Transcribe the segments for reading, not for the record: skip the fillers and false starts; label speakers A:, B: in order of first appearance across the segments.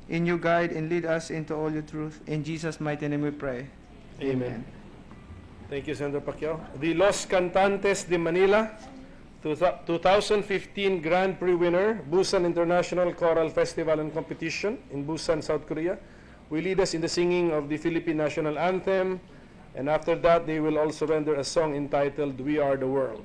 A: In you guide and lead us into all your truth. In Jesus' mighty name we pray.
B: Amen. Thank you, Senator Pacquiao. The Los Cantantes de Manila, 2015 Grand Prix winner, Busan International Choral Festival and Competition in Busan, South Korea, will lead us in the singing of the Philippine National Anthem, and after that they will also render a song entitled We Are the World.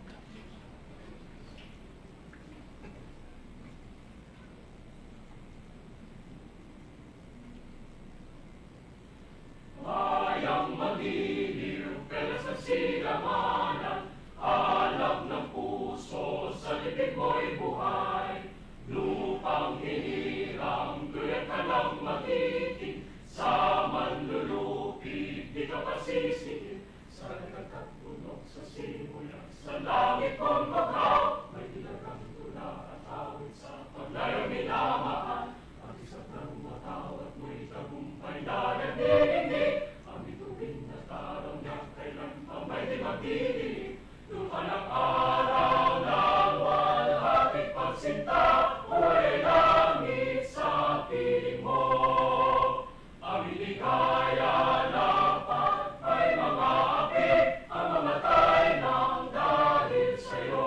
C: Mayang magiliw, pelas na silamanan, alab ng puso, sa libig mo'y buhay. Lupang hinirang, guyat ka lang magiting, sa manlulupig, di ka pasisingin. Sa nagkagat punog sa simula, sa langit mong magaw, may dilagang tula at awit sa paglayang minamahal. Ang isang ng matawat mo'y tagumpay na nagdidinig, ang bituin na tarang niya kailan pa may di magdidinig. Lupa ng araw ng walhating pagsinta, uway langit sa piling mo. Ang hindi kaya lapat ay mga api, ang mamatay ng dahil sa'yo.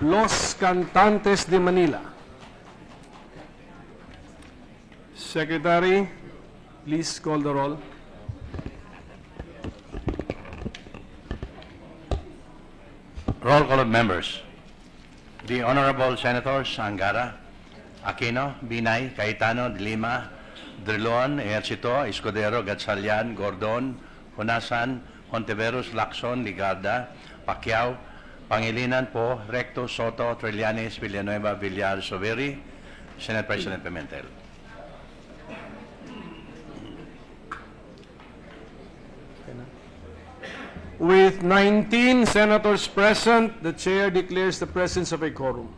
B: Los Cantantes de Manila. Secretary, please call the roll.
D: Roll call of members. The Honorable Senators Angara, Aquino, Binay, Cayetano, De Lima, Drilon, Ejercito, Escudero, Gatchalian, Gordon, Honasan, Hontiveros, Lacson, Ligarda, Pacquiao, Pangilinan Po, Recto, Soto, Trillanes, Villanueva, Villar, Soveri, Senate President Pimentel.
B: With 19 senators present, the chair declares the presence of a quorum.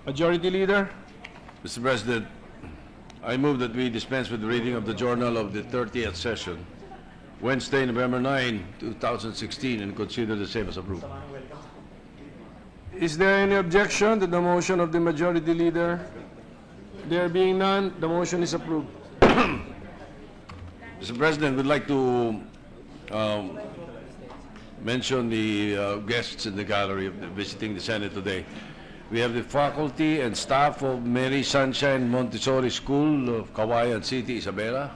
B: Majority Leader,
E: Mr. President, I move that we dispense with the reading of the journal of the 30th session, Wednesday, November 9, 2016, and consider the same as approved.
B: is there any objection to the motion of the Majority Leader? There being none, the motion is approved.
E: Mr. President, we'd like to mention the guests in the gallery visiting the Senate today. We have the faculty and staff of Mary Sunshine Montessori School of Kawayan City, Isabela,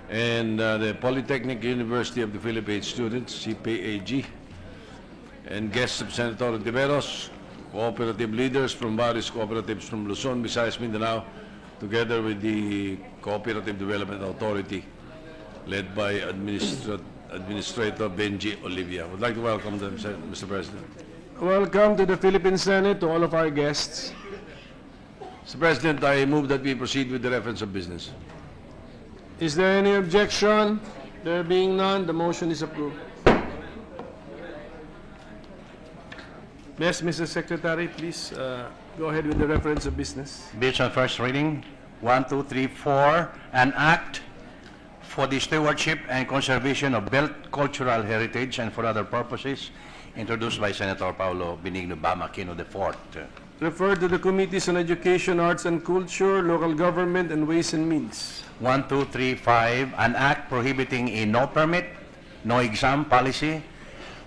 E: and the Polytechnic University of the Philippines students, CPAG, and guests of Senator Tiveros, cooperative leaders from various cooperatives from Luzon, Visayas, Mindanao, together with the Cooperative Development Authority, led by Administrator Benji Olivia. I would like to welcome them, Mr. President.
B: Welcome to the Philippine Senate to all of our guests.
E: Mr. President, I move that we proceed with the reference of business.
B: Is there any objection? There being none, the motion is approved. Yes, Mr. Secretary, please go ahead with the reference of business.
D: Bills on first reading, 1, 2, 3, 4, an act for the stewardship and conservation of built cultural heritage and for other purposes, introduced by Senator Paulo Benigno Bam Aquino IV.
B: Referred to the Committees on Education, Arts and Culture, Local Government, and Ways and Means.
D: 1, 2, 3, 5, an act prohibiting a no permit, no exam policy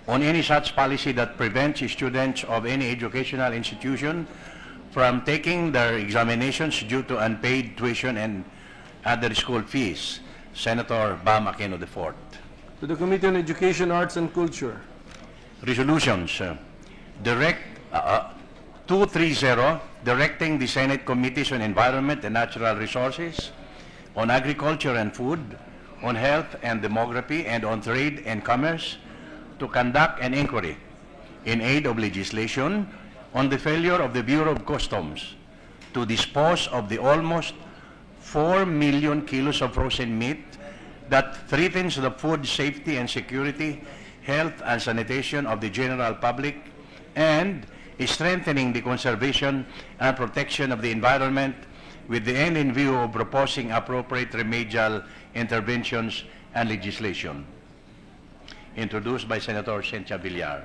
D: on any such policy that prevents students of any educational institution from taking their examinations due to unpaid tuition and other school fees. Senator Bam Aquino IV.
B: To the Committee on Education, Arts and Culture.
D: Resolutions. 230, directing the Senate Committees on Environment and Natural Resources, on Agriculture and Food, on Health and Demography, and on Trade and Commerce to conduct an inquiry in aid of legislation on the failure of the Bureau of Customs to dispose of the almost 4 million kilos of frozen meat that threatens the food safety and security, health and sanitation of the general public, and strengthening the conservation and protection of the environment with the end in view of proposing appropriate remedial interventions and legislation. Introduced by Senator Cynthia Villar.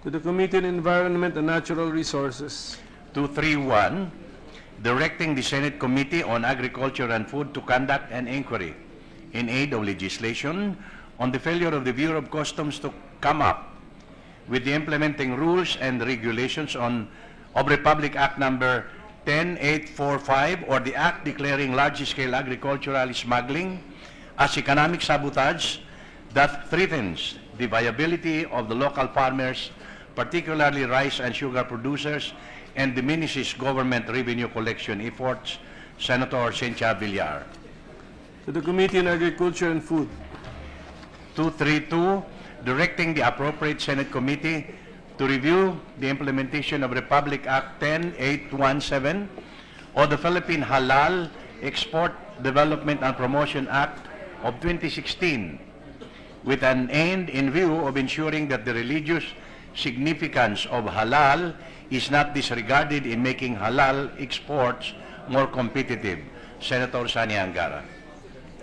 B: To the Committee on Environment and Natural Resources.
D: 231, directing the Senate Committee on Agriculture and Food to conduct an inquiry in aid of legislation on the failure of the Bureau of Customs to come up with the implementing rules and regulations of Republic Act number 10845, or the Act declaring large-scale agricultural smuggling as economic sabotage that threatens the viability of the local farmers, particularly rice and sugar producers, and diminishes government revenue collection efforts. Senator Cynthia Villar.
B: To the Committee on Agriculture and Food.
D: 232, directing the appropriate Senate committee to review the implementation of Republic Act 10817 or the Philippine Halal Export Development and Promotion Act of 2016 with an end in view of ensuring that the religious significance of halal is not disregarded in making halal exports more competitive. Senator Sani Angara.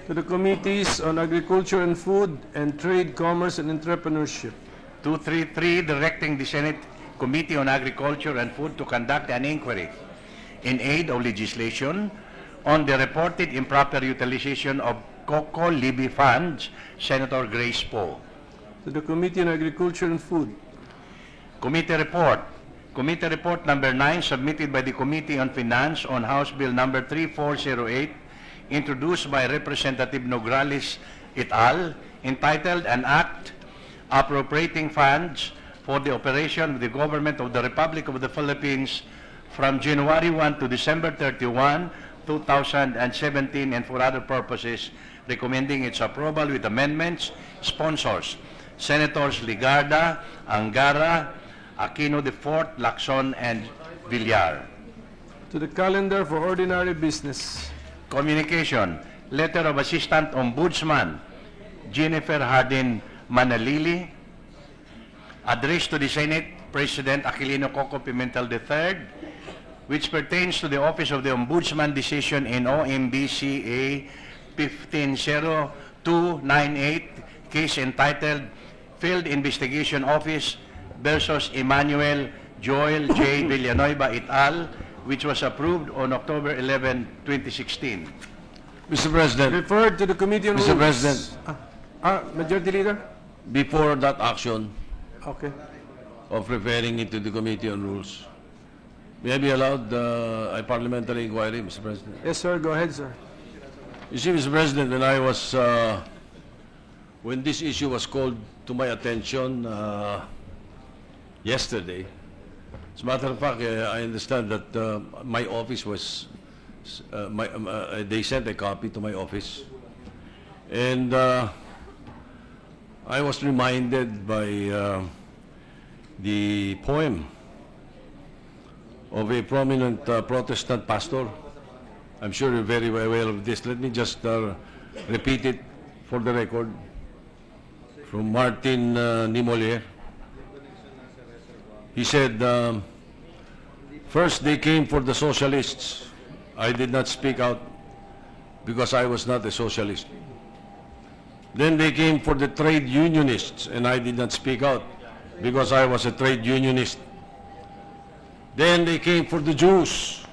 B: To the Committees on Agriculture and Food and Trade, Commerce and Entrepreneurship.
D: 233, directing the Senate Committee on Agriculture and Food to conduct an inquiry in aid of legislation on the reported improper utilization of Coco Libby funds. Senator Grace Poe.
B: To the Committee on Agriculture and Food.
D: Committee report. Committee report number 9 submitted by the Committee on Finance on House Bill number 3408 introduced by Representative Nograles et al. Entitled An Act Appropriating Funds for the Operation of the Government of the Republic of the Philippines from January 1 to December 31, 2017 and for other purposes, recommending its approval with amendments. Sponsors: Senators Ligarda, Angara, Aquino IV, Lacson, and Villar.
B: To the calendar for ordinary business.
D: Communication. Letter of Assistant Ombudsman Jennifer Hardin Manalili, addressed to the Senate President Aquilino Coco Pimentel III, which pertains to the Office of the Ombudsman decision in OMBCA 150298, case entitled Field Investigation Office versus Emmanuel Joel J. Villanueva et al., which was approved on October 11, 2016.
E: Mr. President,
B: Referred to the Committee on
E: Mr.
B: Rules.
E: President.
B: Majority Leader?
E: before that action
B: Okay.
E: of referring it to the Committee on Rules, may I be allowed a parliamentary inquiry, Mr. President?
B: Yes, sir. Go ahead, sir.
E: You see, Mr. President, when this issue was called to my attention yesterday, as a matter of fact, I understand that my office was, they sent a copy to my office, and I was reminded by the poem of a prominent Protestant pastor. I'm sure you're very well aware of this. Let me just repeat it for the record. From Martin Niemöller. He said, first they came for the socialists. I did not speak out because I was not a socialist. Then they came for the trade unionists, and I did not speak out because I was a trade unionist. Then they came for the Jews,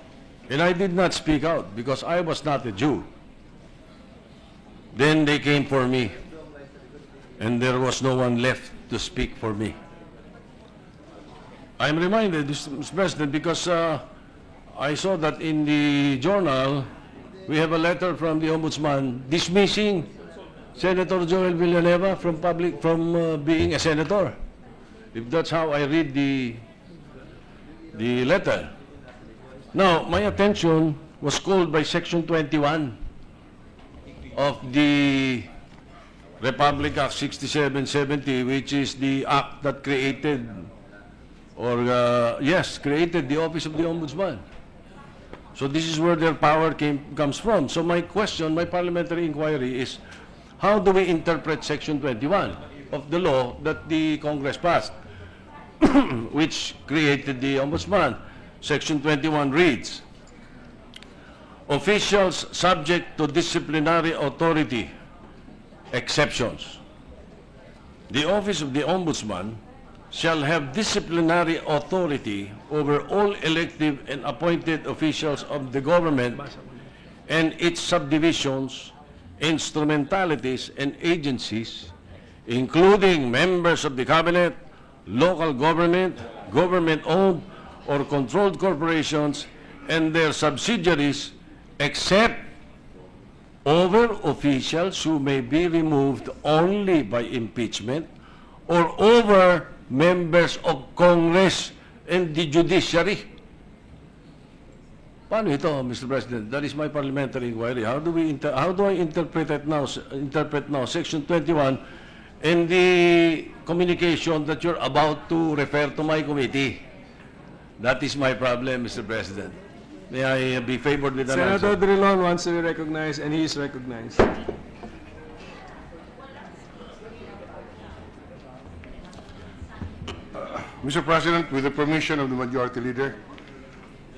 E: and I did not speak out because I was not a Jew. Then they came for me, and there was no one left to speak for me. I'm reminded, Mr. President, because I saw that in the journal, we have a letter from the Ombudsman dismissing Senator Joel Villanueva from being a senator. If that's how I read the letter. Now, my attention was called by Section 21 of the Republic Act 6770, which is the act that created, created the Office of the Ombudsman. So this is where their power comes from. So my question, my parliamentary inquiry is, how do we interpret Section 21 of the law that the Congress passed, which created the Ombudsman? Section 21 reads, officials subject to disciplinary authority, exceptions. The Office of the Ombudsman shall have disciplinary authority over all elective and appointed officials of the government and its subdivisions, instrumentalities, and agencies, including members of the cabinet, local government, government-owned or controlled corporations, and their subsidiaries, except over officials who may be removed only by impeachment, or over members of Congress and the judiciary. Paano ito, Mr. President? That is my parliamentary inquiry. How do I interpret it now? Interpret now Section 21 and the communication that you're about to refer to my committee. That is my problem, Mr. President. May I be favored with an answer?
B: Senator Drilon wants to be recognized, and he is recognized.
F: Mr. President, with the permission of the Majority Leader,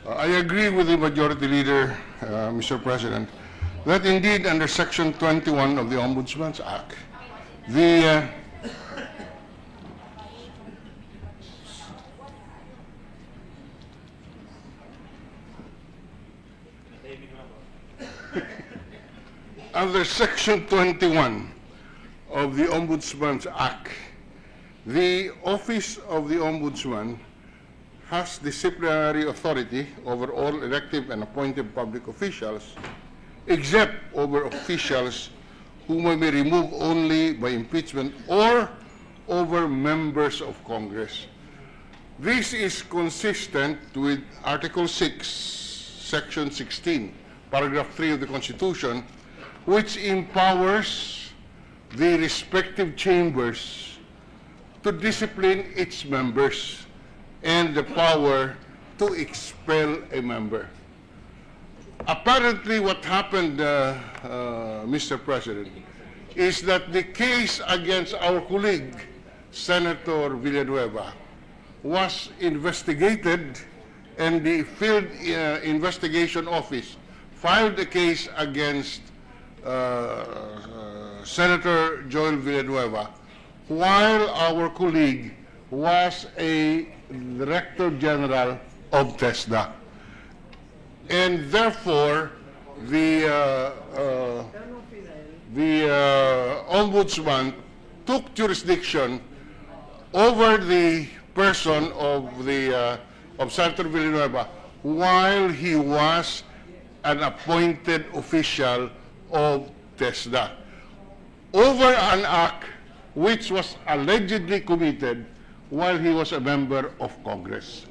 F: I agree with the Majority Leader, Mr. President, that indeed under Section 21 of the Ombudsman's Act, the under Section 21 of the Ombudsman's Act, the Office of the Ombudsman has disciplinary authority over all elective and appointed public officials, except over officials who may be removed only by impeachment or over members of Congress. This is consistent with Article 6, Section 16, Paragraph 3 of the Constitution, which empowers the respective chambers to discipline its members and the power to expel a member. Apparently, what happened, Mr. President, is that the case against our colleague, Senator Villanueva, was investigated, and the Field Investigation Office filed a case against Senator Joel Villanueva, while our colleague was a Director General of TESDA. And therefore, the Ombudsman took jurisdiction over the person of Senator Villanueva while he was an appointed official of TESDA over an act which was allegedly committed while he was a member of Congress.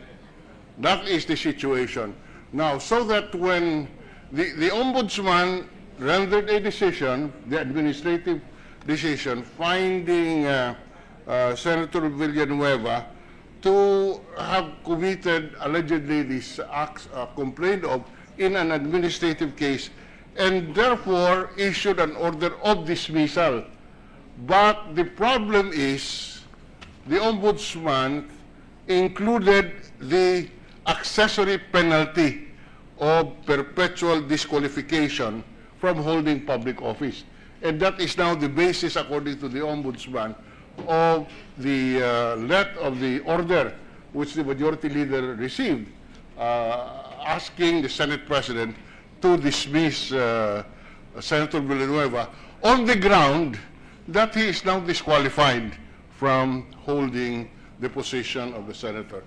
F: That is the situation. Now, so that when the Ombudsman rendered a decision, the administrative decision, finding Senator Villanueva to have committed allegedly these acts complained of in an administrative case, and therefore issued an order of dismissal. But the problem is the Ombudsman included the accessory penalty of perpetual disqualification from holding public office. And that is now the basis, according to the Ombudsman, of the of the order which the Majority Leader received, asking the Senate President to dismiss Senator Villanueva on the ground that he is now disqualified from holding the position of the senator.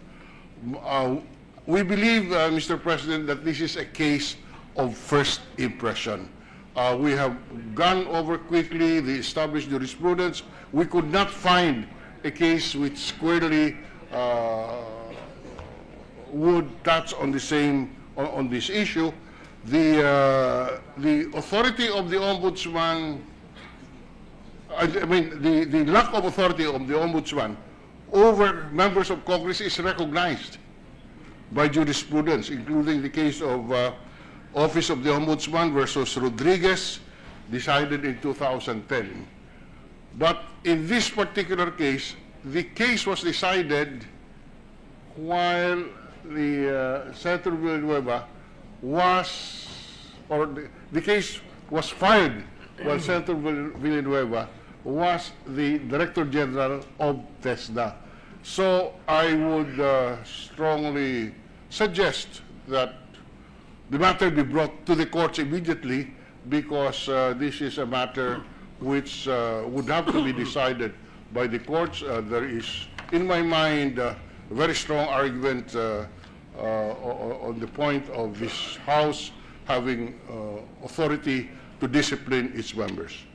F: We believe, Mr. President, that this is a case of first impression. We have gone over quickly the established jurisprudence. We could not find a case which squarely would touch on the same on this issue. The authority of the Ombudsman, I mean, the lack of authority of the Ombudsman over members of Congress is recognized by jurisprudence, including the case of Office of the Ombudsman versus Rodriguez, decided in 2010. But in this particular case, the case was decided while the Senator Villanueva was, or the case was filed while Senator Villanueva was the Director General of TESDA. So I would strongly suggest that the matter be brought to the courts immediately, because this is a matter which would have to be decided by the courts. There is, in my mind, a very strong argument on the point of this House having authority to discipline its members.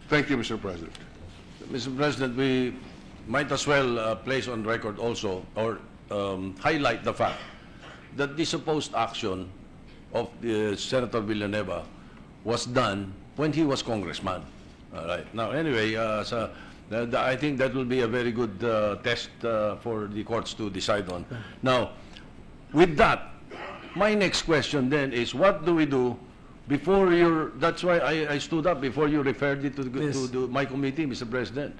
F: Thank you, Mr. President.
E: Mr. President, we might as well place on record also, or highlight the fact that the supposed action of Senator Villanueva was done when he was congressman. All right. Now, anyway, I think that will be a very good test for the courts to decide on. Now, with that, my next question then is, what do we do before your, that's why I stood up before you referred it to my committee, Mr. President.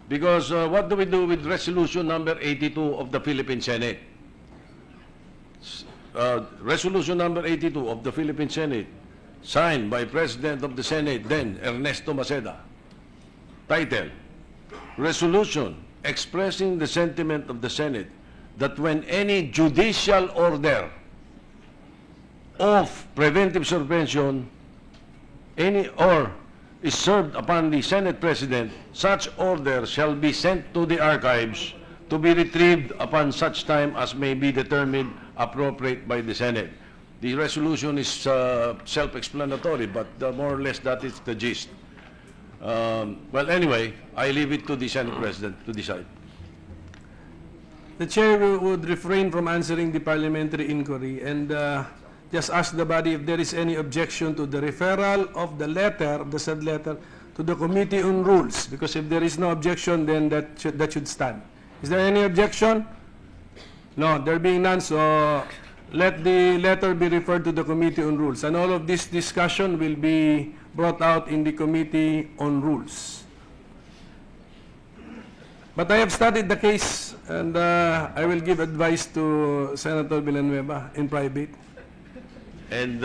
E: Because what do we do with resolution number 82 of the Philippine Senate? Resolution number 82 of the Philippine Senate, signed by President of the Senate, then Ernesto Maceda. Title, Resolution expressing the sentiment of the Senate that when any judicial order of preventive suspension or is served upon the Senate President, such order shall be sent to the archives to be retrieved upon such time as may be determined appropriate by the Senate. The resolution is self-explanatory, but more or less that is the gist. Well, anyway, I leave it to the Senate President to decide.
B: The chair would refrain from answering the parliamentary inquiry and just ask the body if there is any objection to the referral of the letter, the said letter, to the Committee on Rules. Because if there is no objection, then that should stand. Is there any objection? No, there being none, so let the letter be referred to the Committee on Rules. And all of this discussion will be brought out in the Committee on Rules. But I have studied the case, and I will give advice to Senator Villanueva in private.
E: And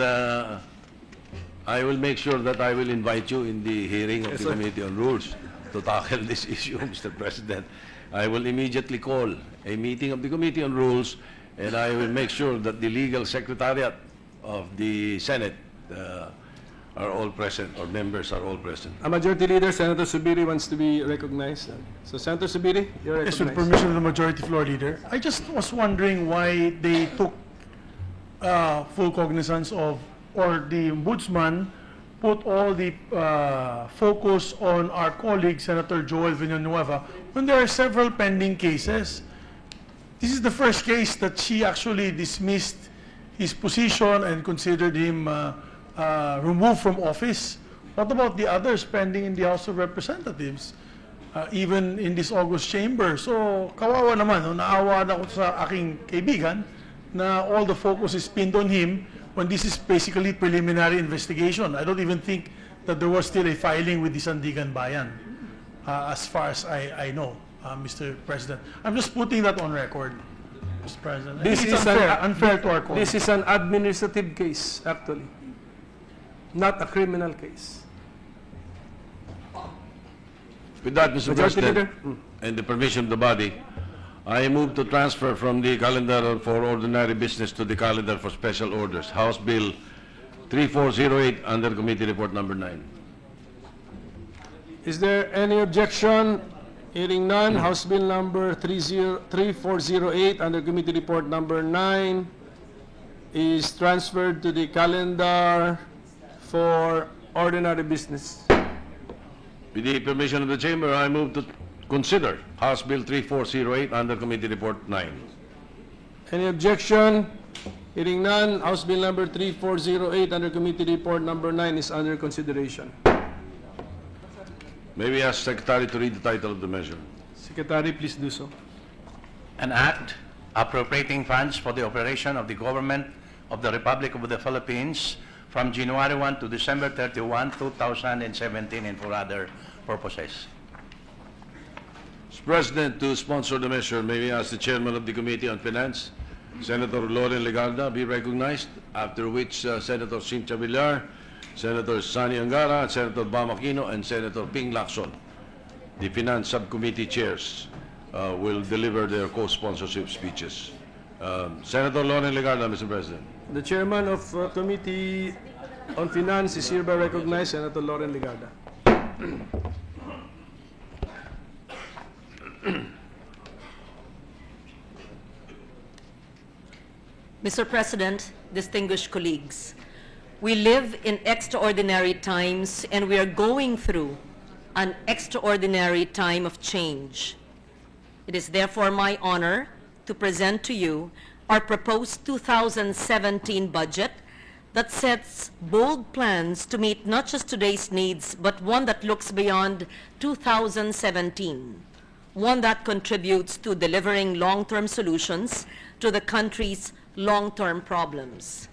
E: I will make sure that I will invite you in the hearing of
B: Yes,
E: the
B: sir.
E: Committee on Rules to tackle this issue, Mr. President. I will immediately call a meeting of the Committee on Rules, and I will make sure that the legal secretariat of the Senate are all present, or members are all present.
B: A Majority Leader, Senator Subiri, wants to be recognized. So, Senator Subiri, you're
G: Yes,
B: recognized.
G: with permission of the Majority Floor Leader. I just was wondering why they took full cognizance of, or the Ombudsman put all the focus on our colleague, Senator Joel Villanueva, when there are several pending cases. This is the first case that she actually dismissed his position and considered him removed from office. What about the others pending in the House of Representatives? Even in this August chamber. So, kawawa naman, no? Naawa na ako sa aking kaibigan na all the focus is pinned on him when this is basically preliminary investigation. I don't even think that there was still a filing with the Sandigan Bayan, as far as I know, Mr. President. I'm just putting that on record, Mr. President.
B: This
G: It's
B: is
G: unfair to our colleagues.
B: This is an administrative case, actually, not a criminal case.
E: With that, Mr.
B: Majority
E: President,
B: Leader.
E: and the permission of the body, I move to transfer from the calendar for ordinary business to the calendar for special orders. House Bill 3408 under Committee Report Number 9.
B: Is there any objection? Hearing none, House Bill number 3408 under Committee Report number 9 is transferred to the calendar for ordinary business.
E: With the permission of the Chamber, I move to consider House Bill 3408 under Committee Report 9.
B: Any objection? Hearing none, House Bill number 3408 under Committee Report number 9 is under consideration.
E: May we ask Secretary to read the title of the measure?
B: Secretary, please do so.
D: An act appropriating funds for the operation of the government of the Republic of the Philippines from January 1 to December 31, 2017, and for other purposes.
E: Mr. President, to sponsor the measure, may we ask the Chairman of the Committee on Finance, Senator Loren Legarda, be recognized, after which Senator Cynthia Villar, Senator Sani Angara, Senator Bam Aquino, and Senator Ping Lacson, the Finance Subcommittee chairs, will deliver their co-sponsorship speeches. Senator Loren Legarda, Mr. President.
B: The Chairman of Committee on Finance is hereby recognized, Senator Loren Legarda.
H: Mr. President, distinguished colleagues, we live in extraordinary times and we are going through an extraordinary time of change. It is therefore my honor to present to you our proposed 2017 budget that sets bold plans to meet not just today's needs, but one that looks beyond 2017, one that contributes to delivering long-term solutions to the country's long-term problems.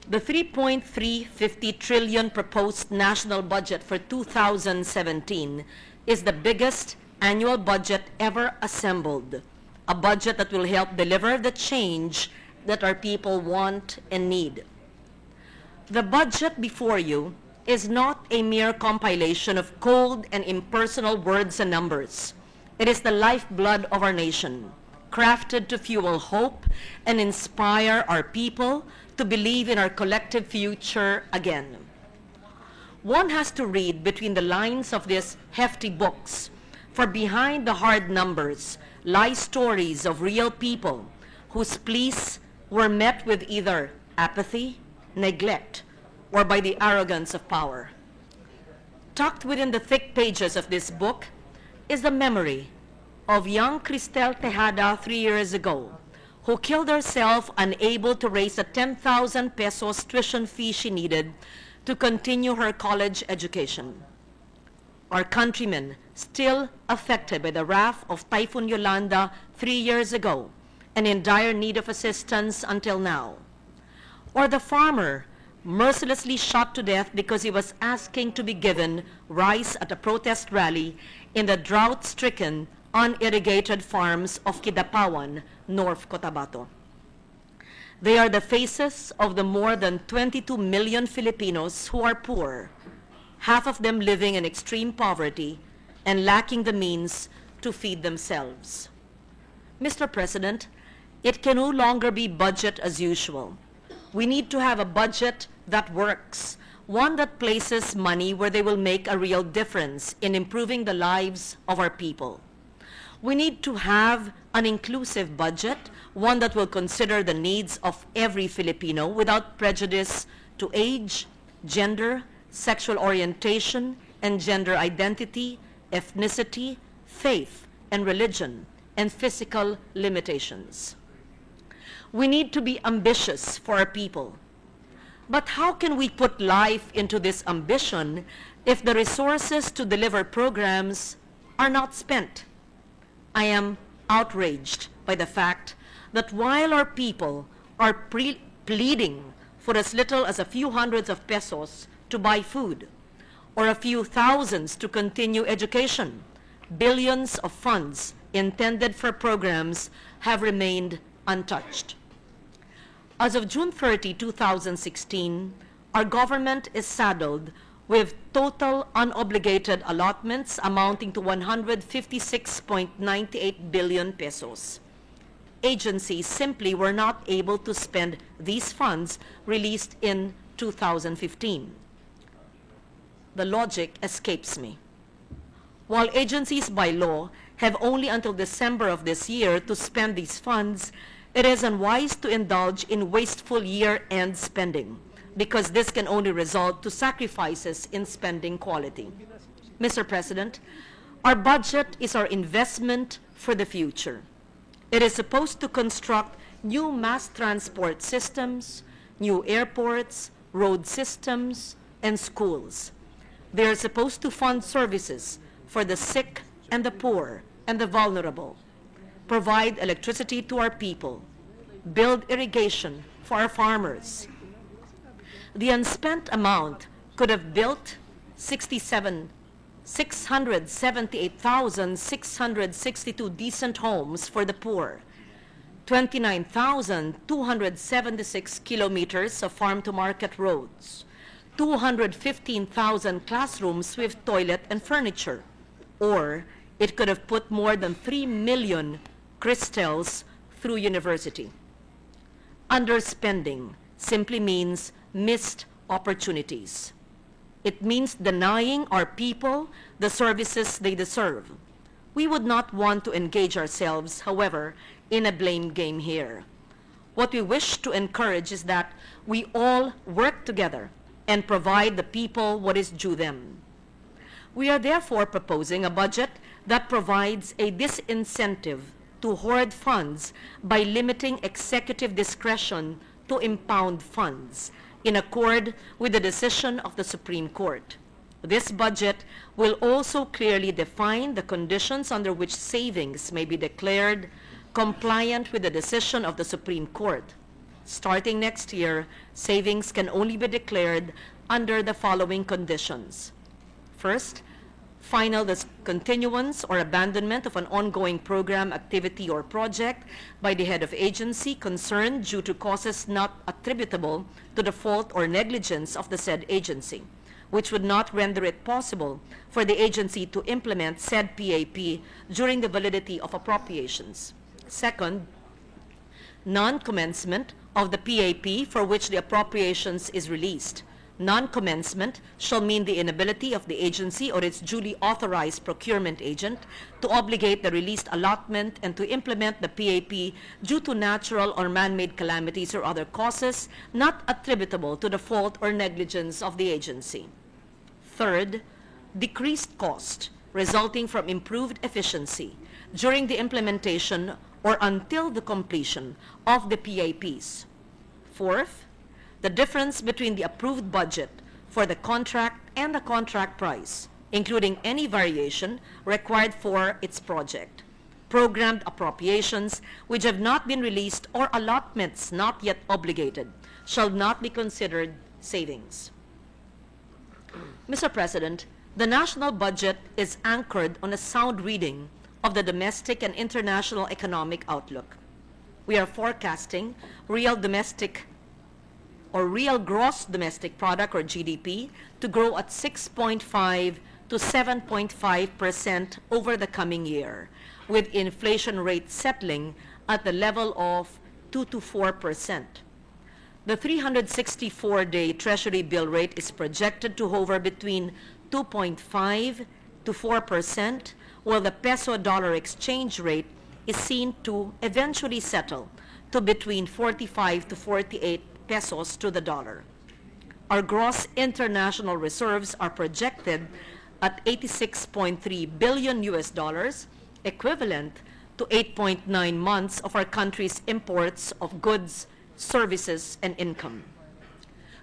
H: The 3.350 trillion proposed national budget for 2017 is the biggest annual budget ever assembled, a budget that will help deliver the change that our people want and need. The budget before you is not a mere compilation of cold and impersonal words and numbers. It is the lifeblood of our nation, crafted to fuel hope and inspire our people to believe in our collective future again. One has to read between the lines of these hefty books, for behind the hard numbers lie stories of real people whose pleas were met with either apathy, neglect, or by the arrogance of power. Tucked within the thick pages of this book is the memory of young Cristel Tejada 3 years ago, who killed herself unable to raise the 10,000 pesos tuition fee she needed to continue her college education. Our countrymen still affected by the wrath of Typhoon Yolanda 3 years ago and in dire need of assistance until now. Or the farmer mercilessly shot to death because he was asking to be given rice at a protest rally in the drought-stricken, unirrigated farms of Kidapawan, North Cotabato. They are the faces of the more than 22 million Filipinos who are poor, half of them living in extreme poverty and lacking the means to feed themselves. Mr. President, it can no longer be budget as usual. We need to have a budget that works, one that places money where they will make a real difference in improving the lives of our people. We need to have an inclusive budget, one that will consider the needs of every Filipino without prejudice to age, gender, sexual orientation, and gender identity, ethnicity, faith, and religion, and physical limitations. We need to be ambitious for our people. But how can we put life into this ambition if the resources to deliver programs are not spent? I am outraged by the fact that while our people are pleading for as little as a few hundreds of pesos to buy food, or a few thousands to continue education, billions of funds intended for programs have remained untouched. As of June 30, 2016, our government is saddled with total unobligated allotments amounting to 156.98 billion pesos. Agencies simply were not able to spend these funds released in 2015. The logic escapes me. While agencies by law have only until December of this year to spend these funds, it is unwise to indulge in wasteful year-end spending, because this can only result to sacrifices in spending quality. Mr. President, our budget is our investment for the future. It is supposed to construct new mass transport systems, new airports, road systems, and schools. They are supposed to fund services for the sick and the poor and the vulnerable, provide electricity to our people, build irrigation for our farmers. The unspent amount could have built 678,662 decent homes for the poor, 29,276 kilometers of farm-to-market roads, 215,000 classrooms with toilet and furniture, or it could have put more than 3 million Cristels through university. Underspending simply means missed opportunities. It means denying our people the services they deserve. We would not want to engage ourselves, however, in a blame game here. What we wish to encourage is that we all work together and provide the people what is due them. We are therefore proposing a budget that provides a disincentive to hoard funds by limiting executive discretion to impound funds, in accord with the decision of the Supreme Court. This budget will also clearly define the conditions under which savings may be declared compliant with the decision of the Supreme Court. Starting next year, savings can only be declared under the following conditions. First, final discontinuance or abandonment of an ongoing program, activity, or project by the head of agency concerned due to causes not attributable to the fault or negligence of the said agency, which would not render it possible for the agency to implement said PAP during the validity of appropriations. Second, non-commencement of the PAP for which the appropriations is released. Non-commencement shall mean the inability of the agency or its duly authorized procurement agent to obligate the released allotment and to implement the PAP due to natural or man-made calamities or other causes not attributable to the fault or negligence of the agency. Third, decreased cost resulting from improved efficiency during the implementation or until the completion of the PAPs. Fourth, the difference between the approved budget for the contract and the contract price, including any variation required for its project. Programmed appropriations which have not been released or allotments not yet obligated shall not be considered savings. Mr. President, the national budget is anchored on a sound reading of the domestic and international economic outlook. We are forecasting real gross domestic product or GDP to grow at 6.5 to 7.5% over the coming year, with inflation rate settling at the level of 2 to 4%. The 364-day Treasury bill rate is projected to hover between 2.5 to 4%, while the peso-dollar exchange rate is seen to eventually settle to between 45 to 48 pesos to the dollar. Our gross international reserves are projected at 86.3 billion US dollars, equivalent to 8.9 months of our country's imports of goods, services, and income.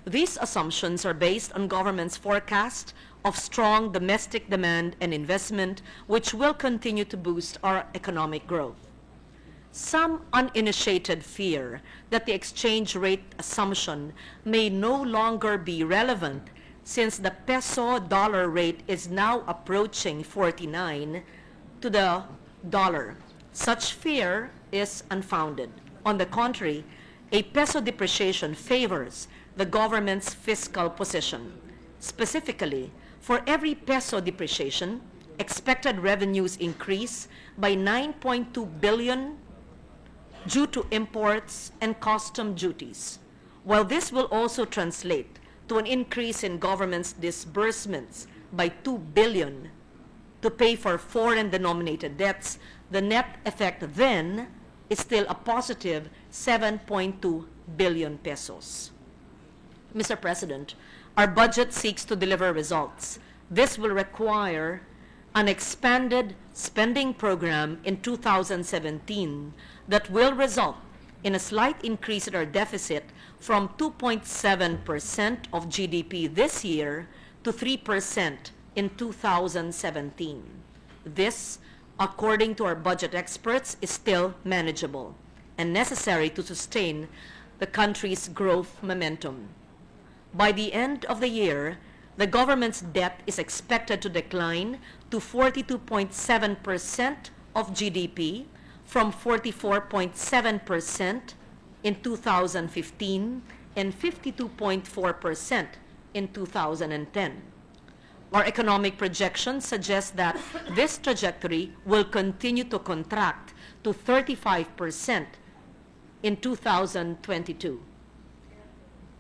H: These assumptions are based on government's forecast of strong domestic demand and investment, which will continue to boost our economic growth. Some uninitiated fear that the exchange rate assumption may no longer be relevant since the peso-dollar rate is now approaching 49 to the dollar. Such fear is unfounded. On the contrary, a peso depreciation favors the government's fiscal position. Specifically, for every peso depreciation, expected revenues increase by 9.2 billion due to imports and custom duties. While this will also translate to an increase in government's disbursements by 2 billion to pay for foreign-denominated debts, the net effect then is still a positive 7.2 billion pesos. Mr. President, our budget seeks to deliver results. This will require an expanded spending program in 2017 that will result in a slight increase in our deficit from 2.7% of GDP this year to 3% in 2017. This, according to our budget experts, is still manageable and necessary to sustain the country's growth momentum. By the end of the year, the government's debt is expected to decline to 42.7% of GDP from 44.7% in 2015 and 52.4% in 2010. Our economic projections suggest that this trajectory will continue to contract to 35% in 2022.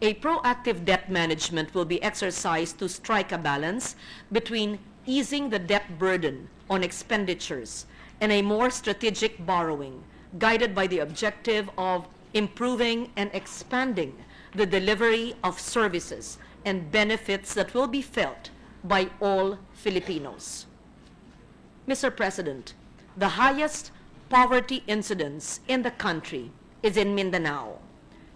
H: A proactive debt management will be exercised to strike a balance between easing the debt burden on expenditures and a more strategic borrowing, guided by the objective of improving and expanding the delivery of services and benefits that will be felt by all Filipinos. Mr. President, the highest poverty incidence in the country is in Mindanao,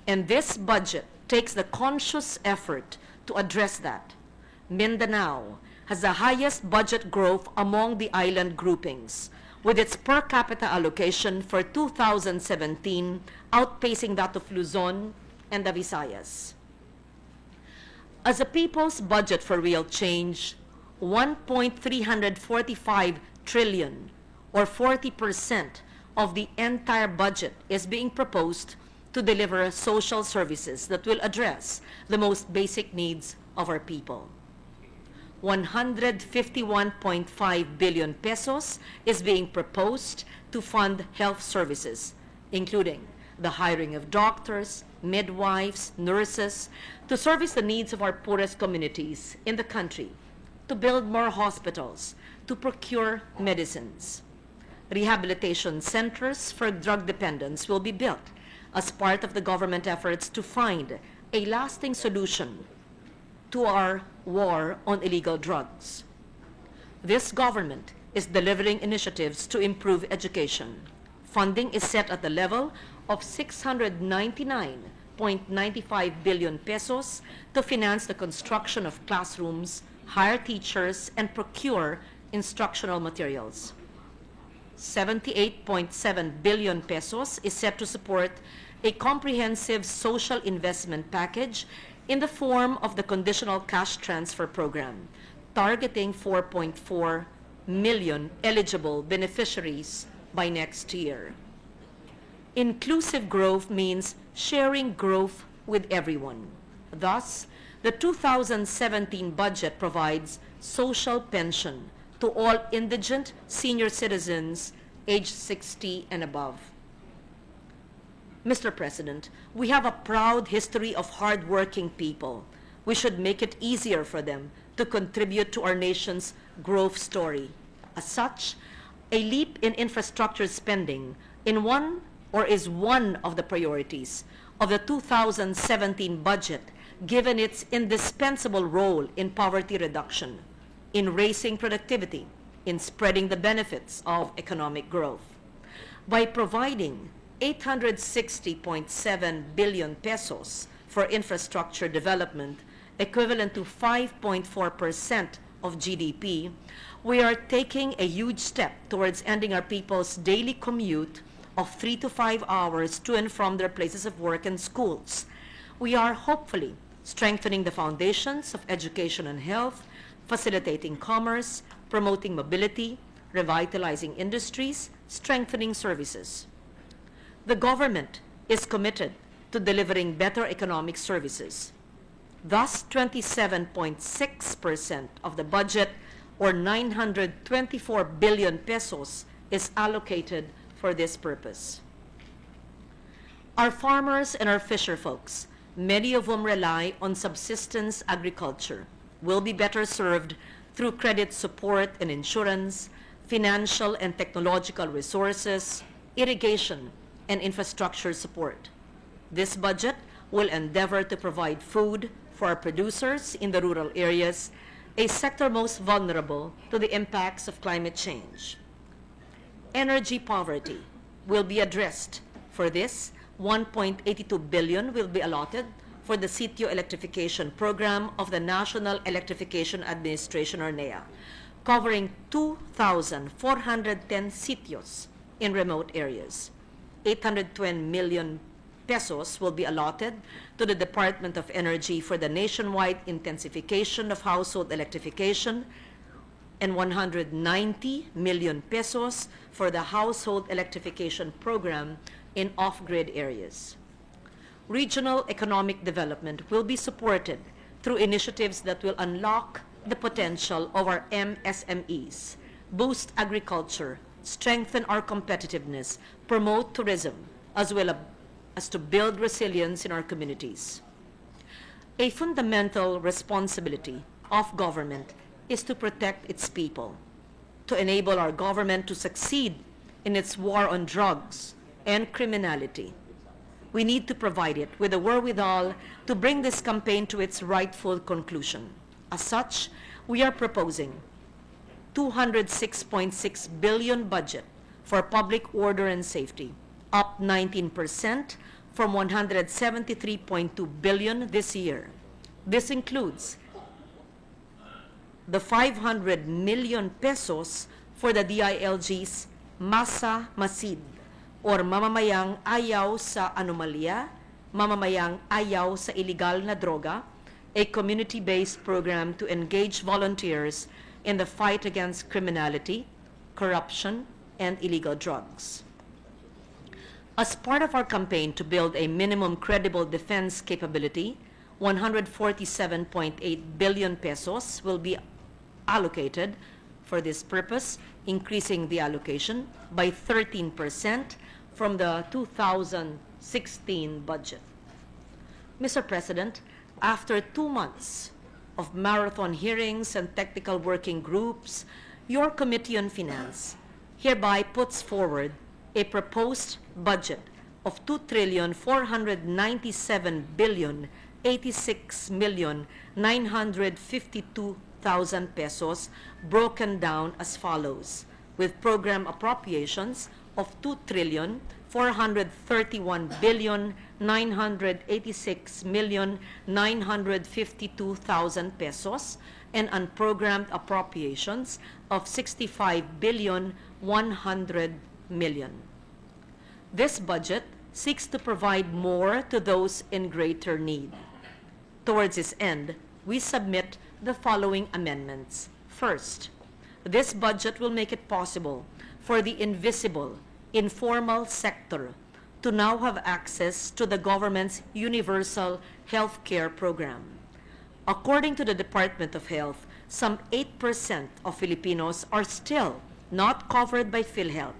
H: and this budget takes the conscious effort to address that. Mindanao has the highest budget growth among the island groupings, with its per capita allocation for 2017 outpacing that of Luzon and the Visayas. As a people's budget for real change, 1.345 trillion, or 40% of the entire budget, is being proposed to deliver social services that will address the most basic needs of our people. 151.5 billion pesos is being proposed to fund health services, including the hiring of doctors, midwives, nurses, to service the needs of our poorest communities in the country, to build more hospitals, to procure medicines. Rehabilitation centers for drug dependents will be built as part of the government efforts to find a lasting solution to our war on illegal drugs. This government is delivering initiatives to improve education. Funding is set at the level of 699.95 billion pesos to finance the construction of classrooms, hire teachers, and procure instructional materials. 78.7 billion pesos is set to support a comprehensive social investment package in the form of the Conditional Cash Transfer Program, targeting 4.4 million eligible beneficiaries by next year. Inclusive growth means sharing growth with everyone. Thus, the 2017 budget provides social pension to all indigent senior citizens aged 60 and above. Mr. President, we have a proud history of hardworking people. We should make it easier for them to contribute to our nation's growth story. As such, a leap in infrastructure spending is one of the priorities of the 2017 budget, given its indispensable role in poverty reduction, in raising productivity, in spreading the benefits of economic growth. By providing 860.7 billion pesos for infrastructure development, equivalent to 5.4% of GDP, we are taking a huge step towards ending our people's daily commute of 3 to 5 hours to and from their places of work and schools. We are hopefully strengthening the foundations of education and health, facilitating commerce, promoting mobility, revitalizing industries, strengthening services. The government is committed to delivering better economic services. Thus, 27.6% of the budget, or 924 billion pesos, is allocated for this purpose. Our farmers and our fisher folks, many of whom rely on subsistence agriculture, will be better served through credit support and insurance, financial and technological resources, irrigation, and infrastructure support. This budget will endeavor to provide food for our producers in the rural areas, a sector most vulnerable to the impacts of climate change. Energy poverty will be addressed. For this, 1.82 billion will be allotted for the Sitio Electrification Program of the National Electrification Administration, or NEA, covering 2,410 sitios in remote areas. 820 million pesos will be allotted to the Department of Energy for the nationwide intensification of household electrification, and 190 million pesos for the household electrification program in off-grid areas. Regional economic development will be supported through initiatives that will unlock the potential of our MSMEs, boost agriculture, strengthen our competitiveness, promote tourism, as well as to build resilience in our communities. A fundamental responsibility of government is to protect its people, to enable our government to succeed in its war on drugs and criminality. We need to provide it with the wherewithal to bring this campaign to its rightful conclusion. As such, we are proposing 206.6 billion budget for public order and safety, up 19% from 173.2 billion this year. This includes the 500 million pesos for the DILG's Masa Masid, or Mamamayang Ayaw sa Anomalya, Mamamayang Ayaw sa Illegal na Droga, a community-based program to engage volunteers in the fight against criminality, corruption, and illegal drugs. As part of our campaign to build a minimum credible defense capability, 147.8 billion pesos will be allocated for this purpose, increasing the allocation by 13% from the 2016 16 budget. Mr. President, after 2 months of marathon hearings and technical working groups, your Committee on Finance hereby puts forward a proposed budget of 2,497,086,952,000 pesos, broken down as follows, with program appropriations of 2,431,986,952,000 pesos and unprogrammed appropriations of 65,100 million. This budget seeks to provide more to those in greater need. Towards this end, we submit the following amendments. First, this budget will make it possible for the invisible, informal sector to now have access to the government's universal health care program. According to the Department of Health, some 8% of Filipinos are still not covered by PhilHealth.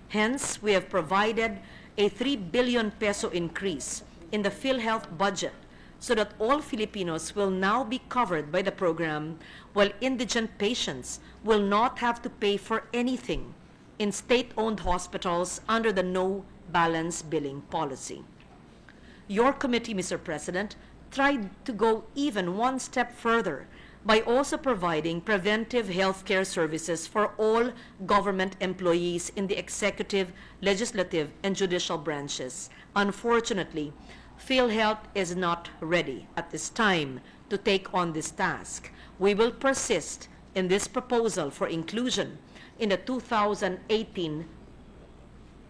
H: Hence, we have provided a 3 billion peso increase in the PhilHealth budget so that all Filipinos will now be covered by the program, while indigent patients will not have to pay for anything in state-owned hospitals under the no balance billing policy. Your committee, Mr. President, tried to go even one step further by also providing preventive health care services for all government employees in the executive, legislative, and judicial branches. Unfortunately, PhilHealth is not ready at this time to take on this task. We will persist in this proposal for inclusion in the 2018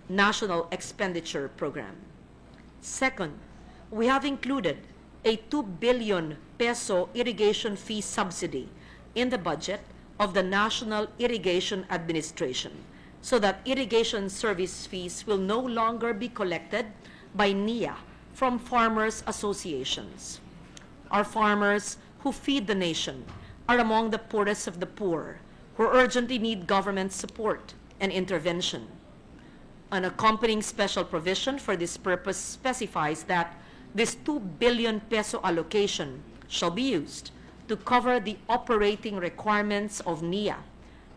H: National Expenditure Program. Second, we have included a 2 billion peso irrigation fee subsidy in the budget of the National Irrigation Administration so that irrigation service fees will no longer be collected by NIA from farmers' associations. Our farmers who feed the nation are among the poorest of the poor, who urgently need government support and intervention. An accompanying special provision for this purpose specifies that this 2 billion peso allocation shall be used to cover the operating requirements of NIA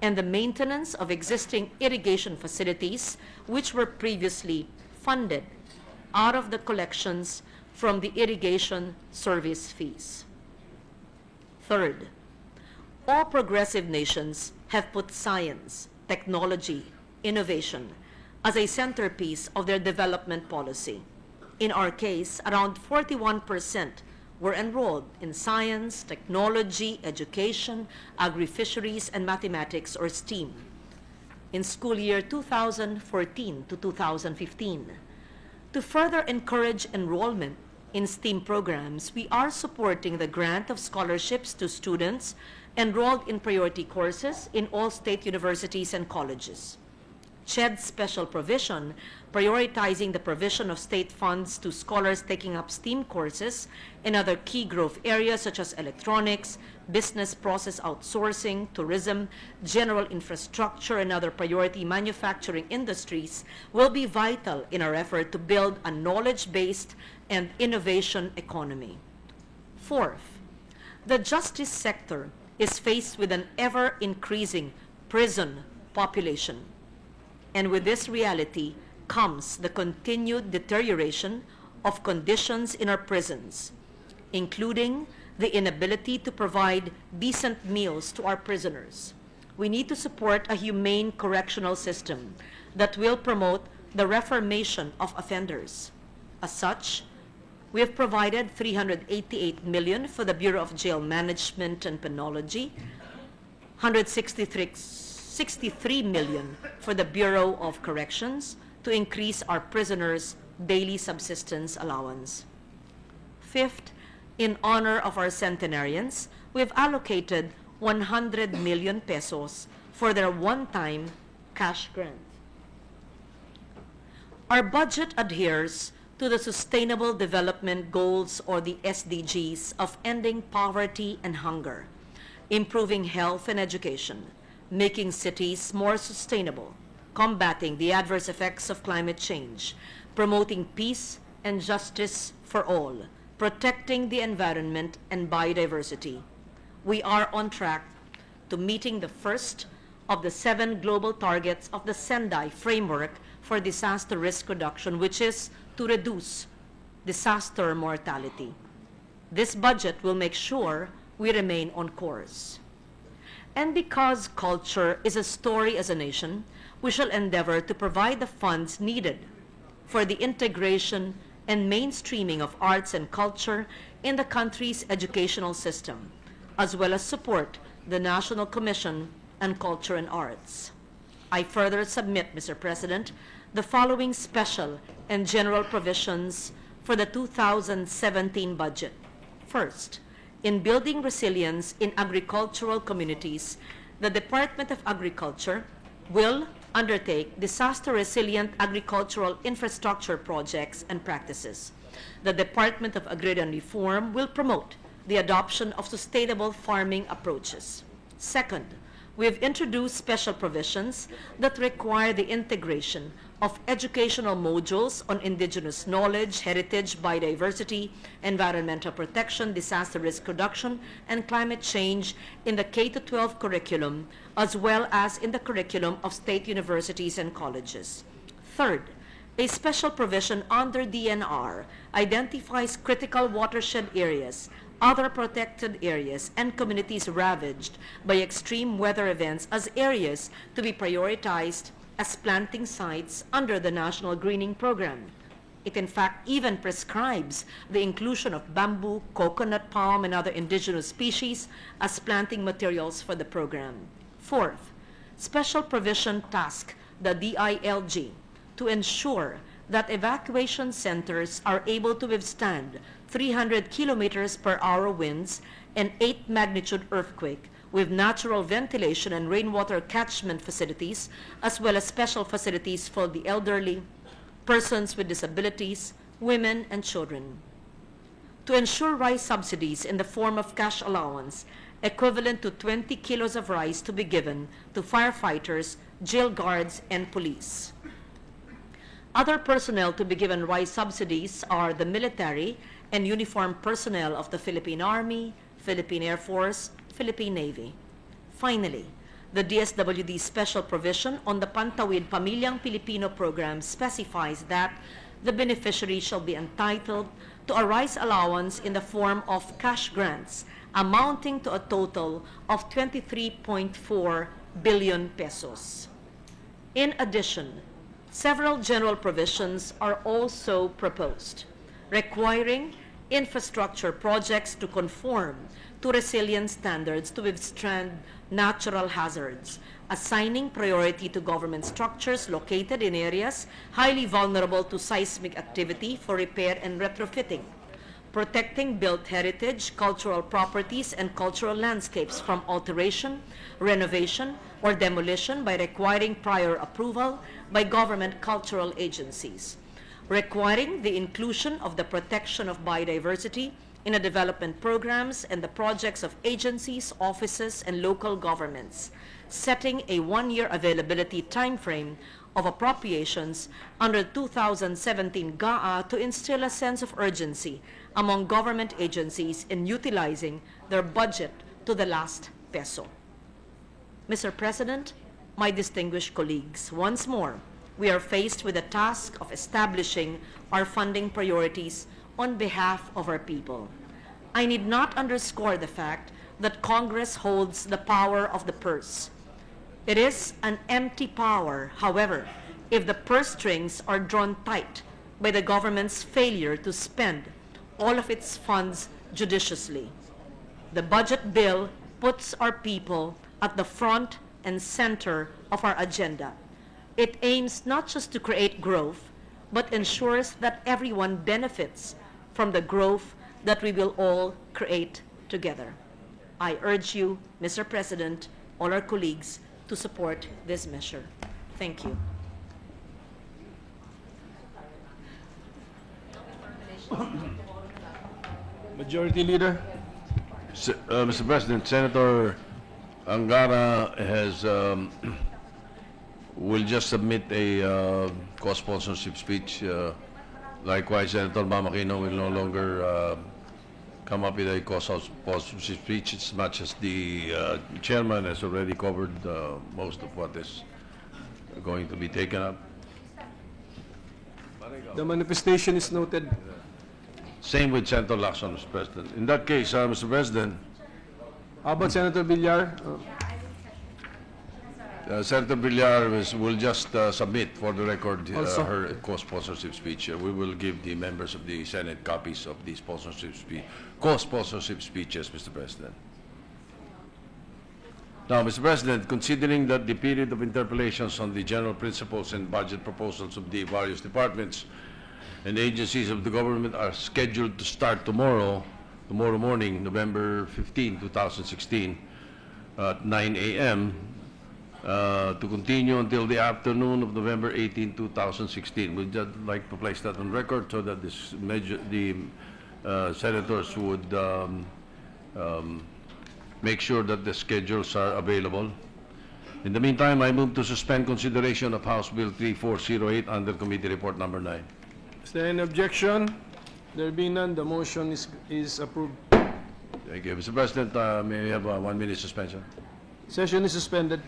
H: and the maintenance of existing irrigation facilities which were previously funded out of the collections from the irrigation service fees. Third, all progressive nations have put science, technology, innovation as a centerpiece of their development policy. In our case, around 41% were enrolled in science, technology, education, agri-fisheries, and mathematics, or STEAM, in school year 2014 to 2015. To further encourage enrollment in STEAM programs, we are supporting the grant of scholarships to students enrolled in priority courses in all state universities and colleges. CHED's special provision, prioritizing the provision of state funds to scholars taking up STEAM courses in other key growth areas such as electronics, business process outsourcing, tourism, general infrastructure, and other priority manufacturing industries, will be vital in our effort to build a knowledge-based and innovation economy. Fourth, the justice sector is faced with an ever-increasing prison population. And with this reality comes the continued deterioration of conditions in our prisons, including the inability to provide decent meals to our prisoners. We need to support a humane correctional system that will promote the reformation of offenders. As such, we have provided 388 million for the Bureau of Jail Management and Penology, 163 million for the Bureau of Corrections to increase our prisoners' daily subsistence allowance. Fifth, in honor of our centenarians, we have allocated 100 million pesos for their one-time cash grant. Our budget adheres to the Sustainable Development Goals, or the SDGs, of ending poverty and hunger, improving health and education, making cities more sustainable, combating the adverse effects of climate change, promoting peace and justice for all, protecting the environment and biodiversity. We are on track to meeting the first of the 7 global targets of the Sendai Framework for Disaster Risk Reduction, which is to reduce disaster mortality. This budget will make sure we remain on course. And because culture is a story as a nation, we shall endeavor to provide the funds needed for the integration and mainstreaming of arts and culture in the country's educational system, as well as support the National Commission on Culture and Arts. I further submit, Mr. President, the following special and general provisions for the 2017 budget. First, in building resilience in agricultural communities, the Department of Agriculture will undertake disaster-resilient agricultural infrastructure projects and practices. The Department of Agrarian Reform will promote the adoption of sustainable farming approaches. Second, we have introduced special provisions that require the integration of educational modules on indigenous knowledge, heritage, biodiversity, environmental protection, disaster risk reduction, and climate change in the K-12 curriculum, as well as in the curriculum of state universities and colleges. Third, a special provision under DNR identifies critical watershed areas, other protected areas, and communities ravaged by extreme weather events as areas to be prioritized as planting sites under the National Greening Program. It in fact even prescribes the inclusion of bamboo, coconut palm, and other indigenous species as planting materials for the program. Fourth, special provision task the DILG to ensure that evacuation centers are able to withstand 300 kilometers per hour winds and 8 magnitude earthquake with natural ventilation and rainwater catchment facilities, as well as special facilities for the elderly, persons with disabilities, women, and children. To ensure rice subsidies in the form of cash allowance equivalent to 20 kilos of rice to be given to firefighters, jail guards, and police. Other personnel to be given rice subsidies are the military and uniformed personnel of the Philippine Army, Philippine Air Force, Philippine Navy. Finally, the DSWD special provision on the Pantawid Pamilyang Pilipino program specifies that the beneficiary shall be entitled to a rice allowance in the form of cash grants amounting to a total of 23.4 billion pesos. In addition, several general provisions are also proposed, requiring infrastructure projects to conform to resilience standards to withstand natural hazards, assigning priority to government structures located in areas highly vulnerable to seismic activity for repair and retrofitting, protecting built heritage, cultural properties, and cultural landscapes from alteration, renovation, or demolition by requiring prior approval by government cultural agencies, requiring the inclusion of the protection of biodiversity in the development programs and the projects of agencies, offices, and local governments, setting a 1-year availability timeframe of appropriations under 2017 GAA to instill a sense of urgency among government agencies in utilizing their budget to the last peso. Mr. President, my distinguished colleagues, once more, we are faced with the task of establishing our funding priorities on behalf of our people. I need not underscore the fact that Congress holds the power of the purse. It is an empty power, however, if the purse strings are drawn tight by the government's failure to spend all of its funds judiciously. The budget bill puts our people at the front and center of our agenda. It aims not just to create growth, but ensures that everyone benefits from the growth that we will all create together. I urge you, Mr. President, all our colleagues, to support this measure. Thank you.
B: Majority Leader.
E: Mr. President, Senator Angara has we'll just submit a co-sponsorship speech. Likewise, Senator Mamakino will no longer come up with a co-sponsorship speech as much as the chairman has already covered most of what is going to be taken up.
B: The manifestation is noted.
E: Same with Senator Lacson, Mr. President. In that case, Mr. President,
B: How about Senator Villar?
E: Senator Villar will just submit for the record
B: Also.
E: her co-sponsorship speech. We will give the members of the Senate copies of the co-sponsorship speeches, Mr. President. Now, Mr. President, considering that the period of interpellations on the general principles and budget proposals of the various departments and agencies of the government are scheduled to start tomorrow morning, November 15, 2016, at 9 a.m., to continue until the afternoon of November 18, 2016. We'd just like to place that on record so that the senators would make sure that the schedules are available. In the meantime, I move to suspend consideration of House Bill 3408 under Committee Report Number 9.
B: Is there any objection? There being none, the motion is approved.
E: Thank you. Mr. President, may we have a 1-minute suspension?
B: Session is suspended.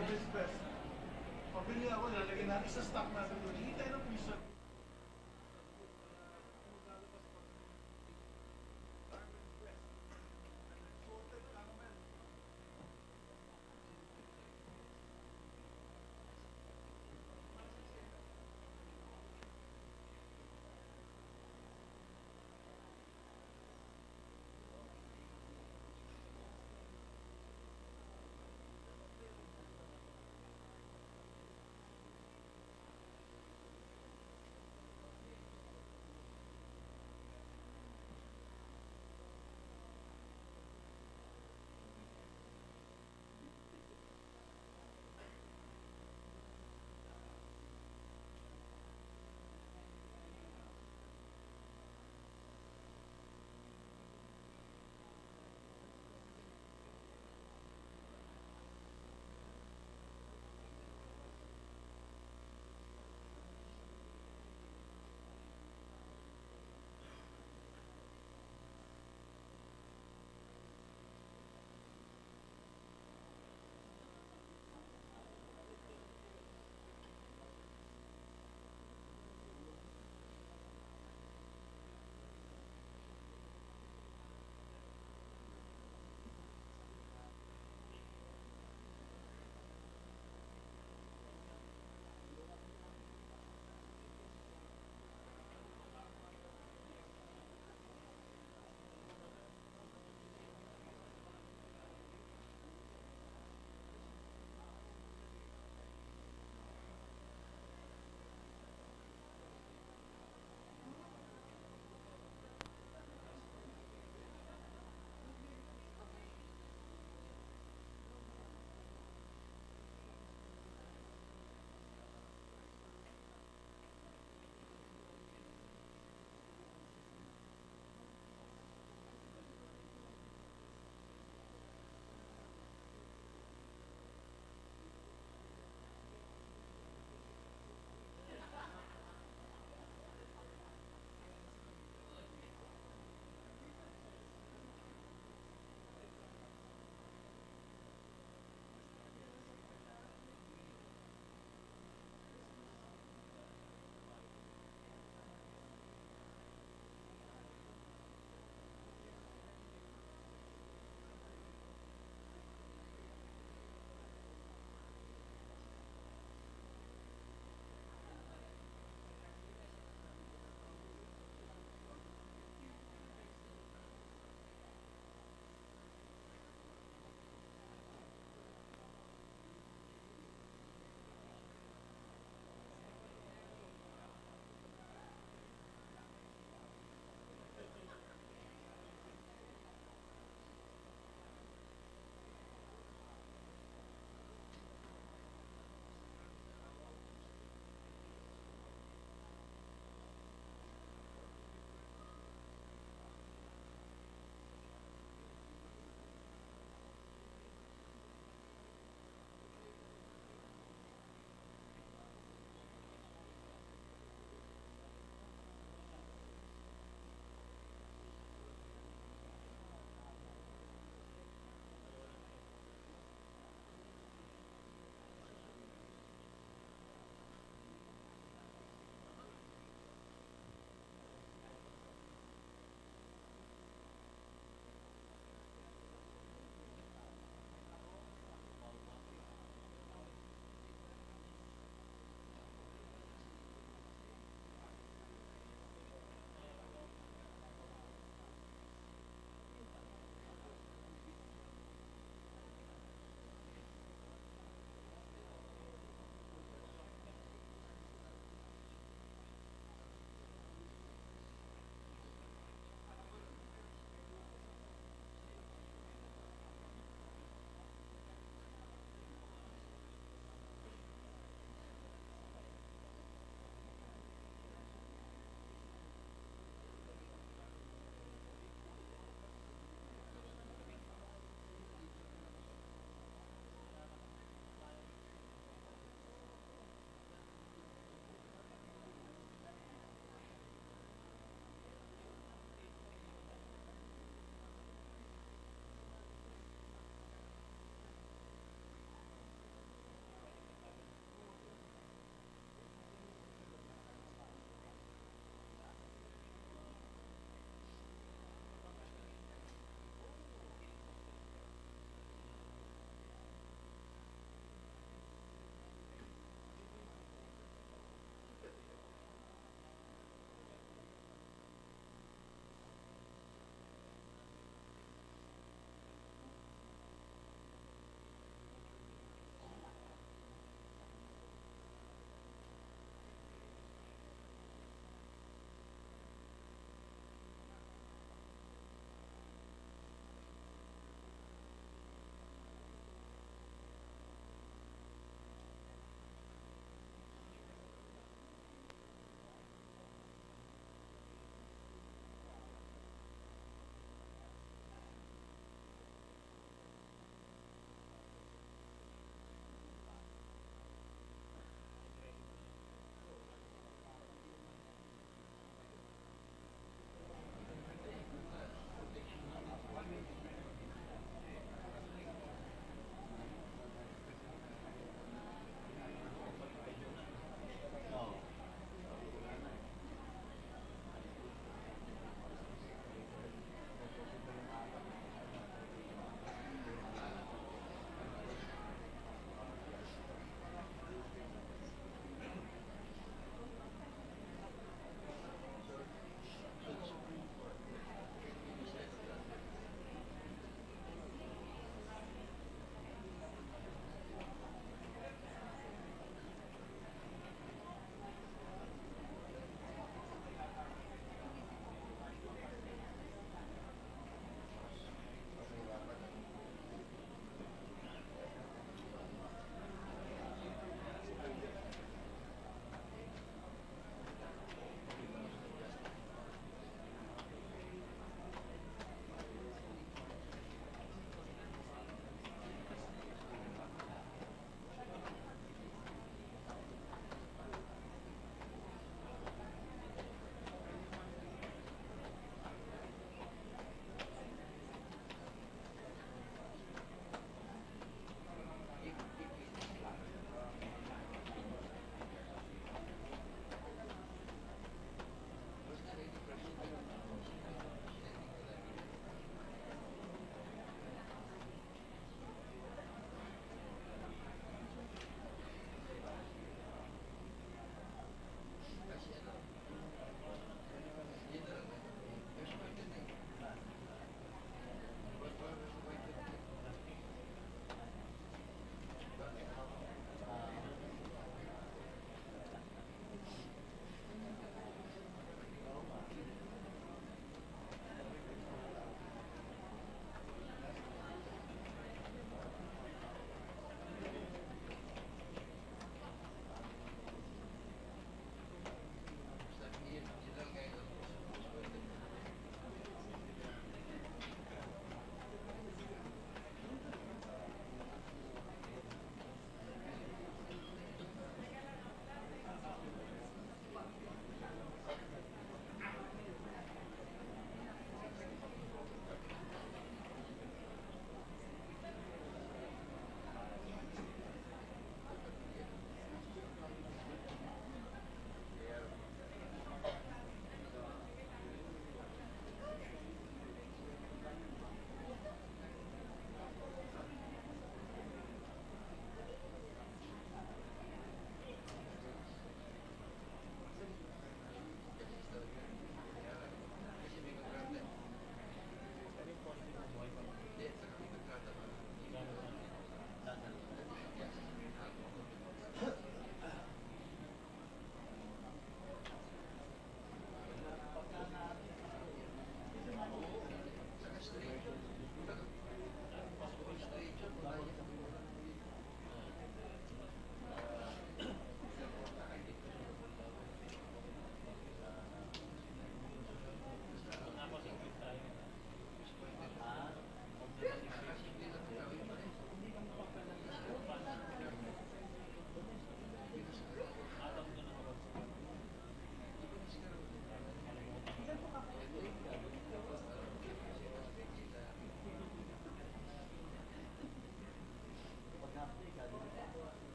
G: Harvest Fest. Pabili ako, lalagyan natin sa stock natin doon. Hindi tayo ng piso.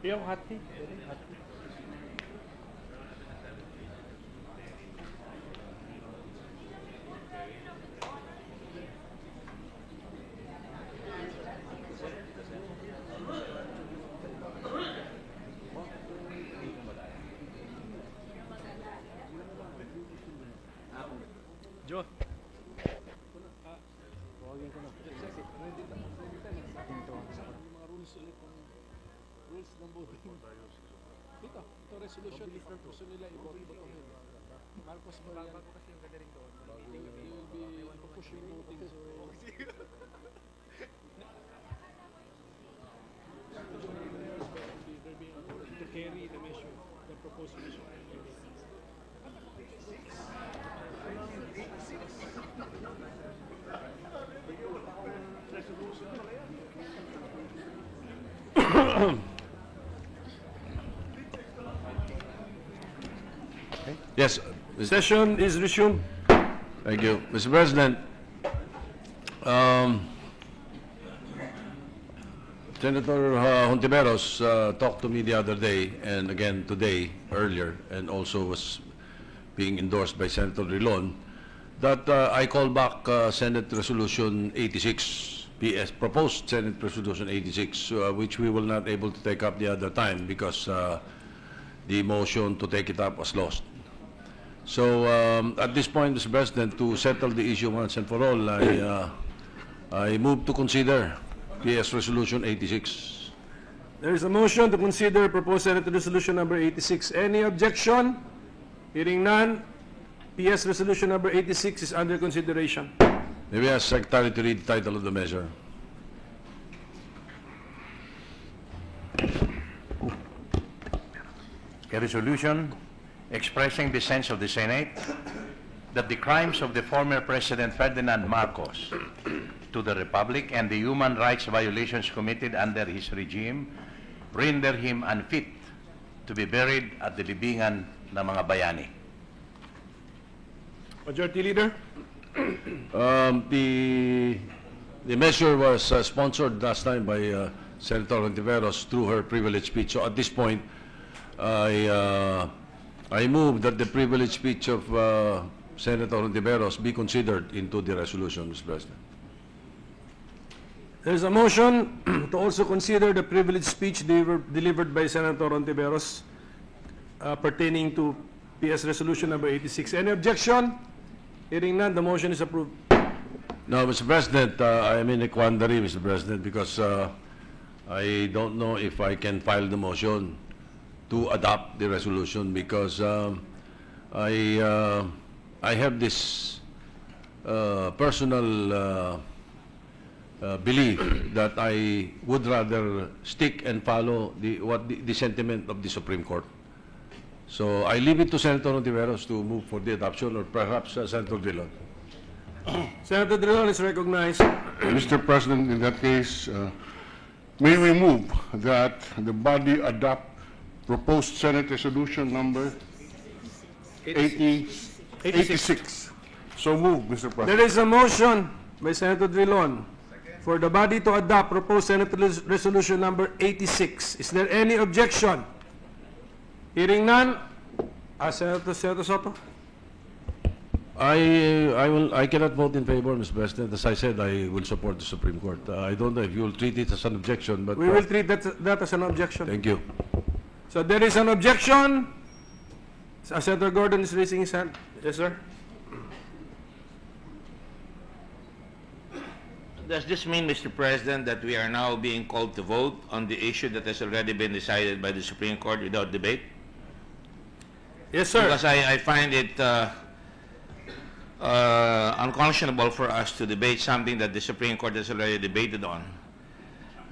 B: Yung hati. Joe. Tawagin ko na. Mga rules ulit ng rules ng voting. Ito resolution. Gusto nila i-vote yun. Marcos Mariano. Bago kasi yung gathering doon. You'll be pushing voting. So, they're being to carry the measure, the proposed measure.
E: Yes,
B: Session is resumed.
E: thank you. Mr. President, Senator Hontiveros talked to me the other day and again today, earlier, and also was being endorsed by Senator Rilon, that I call back Senate Resolution 86, PS, proposed Senate Resolution 86, which we will not able to take up the other time because the motion to take it up was lost. So at this point, Mr. President, to settle the issue once and for all, I move to consider PS Resolution 86.
B: There is a motion to consider proposed Senate Resolution number 86. Any objection? Hearing none, PS Resolution number 86 is under consideration.
E: Maybe ask Secretary to read the title of the measure.
D: A resolution expressing the sense of the Senate that the crimes of the former President Ferdinand Marcos to the Republic and the human rights violations committed under his regime render him unfit to be buried at the libingan ng mga bayani.
B: Majority Leader?
E: The measure was sponsored last time by Senator Hontiveros through her privilege speech. So at this point, I move that the privilege speech of Senator Hontiveros be considered into the resolution, Mr. President.
B: There is a motion to also consider the privileged speech delivered by Senator Hontiveros pertaining to PS Resolution number 86. Any objection? Hearing none, the motion is approved.
E: No, Mr. President, I am in a quandary, Mr. President, because I don't know if I can file the motion to adopt the resolution because I have this personal belief that I would rather stick and follow the sentiment of the Supreme Court. So I leave it to Senator Hontiveros to move for the adoption, or perhaps Senator Dillon.
B: Senator Drilon is recognized.
F: Mr. President, in that case, may we move that the body adopt proposed Senate Resolution number 86. So move, Mr. President.
B: There is a motion by Senator Drilon for the body to adopt proposed Senate Resolution number 86. Is there any objection? Hearing none, Senator Soto.
E: I cannot vote in favor, Mr. President. As I said, I will support the Supreme Court. I don't know if you will treat it as an objection, but
B: We will treat that as an objection.
E: thank you.
B: So there is an objection. Senator Gordon is raising his hand. Yes, sir.
I: Does this mean, Mr. President, that we are now being called to vote on the issue that has already been decided by the Supreme Court without debate?
B: Yes, sir.
I: Because I find it unconscionable for us to debate something that the Supreme Court has already debated on.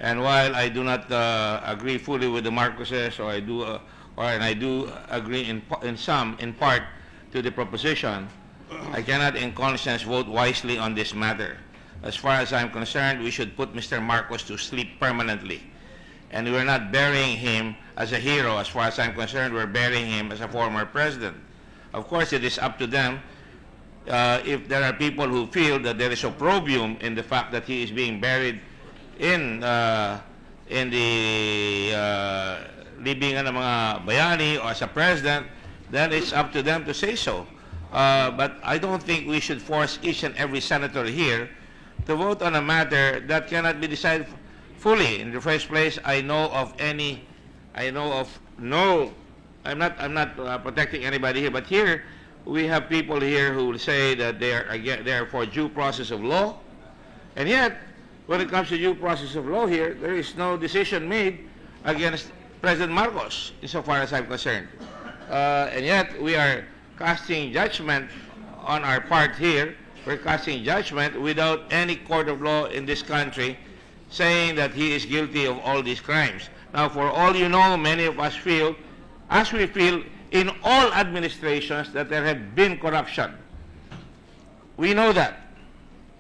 I: And while I do not agree fully with the Marcoses, or I do agree in part to the proposition, I cannot in conscience vote wisely on this matter. As far as I'm concerned, we should put Mr. Marcos to sleep permanently. And we're not burying him as a hero. As far as I'm concerned, we're burying him as a former president. Of course, it is up to them. If there are people who feel that there is opprobrium in the fact that he is being buried in the libingan ng mga bayani or as a president, then it's up to them to say so. But I don't think we should force each and every senator here to vote on a matter that cannot be decided fully. In the first place, I'm not protecting anybody here, but here we have people here who will say that they are for due process of law, and yet when it comes to due process of law here, there is no decision made against President Marcos, insofar as I'm concerned. And yet we are casting judgment on our part here. We're casting judgment without any court of law in this country saying that he is guilty of all these crimes. Now, for all you know, many of us feel, as we feel in all administrations, that there have been corruption. We know that.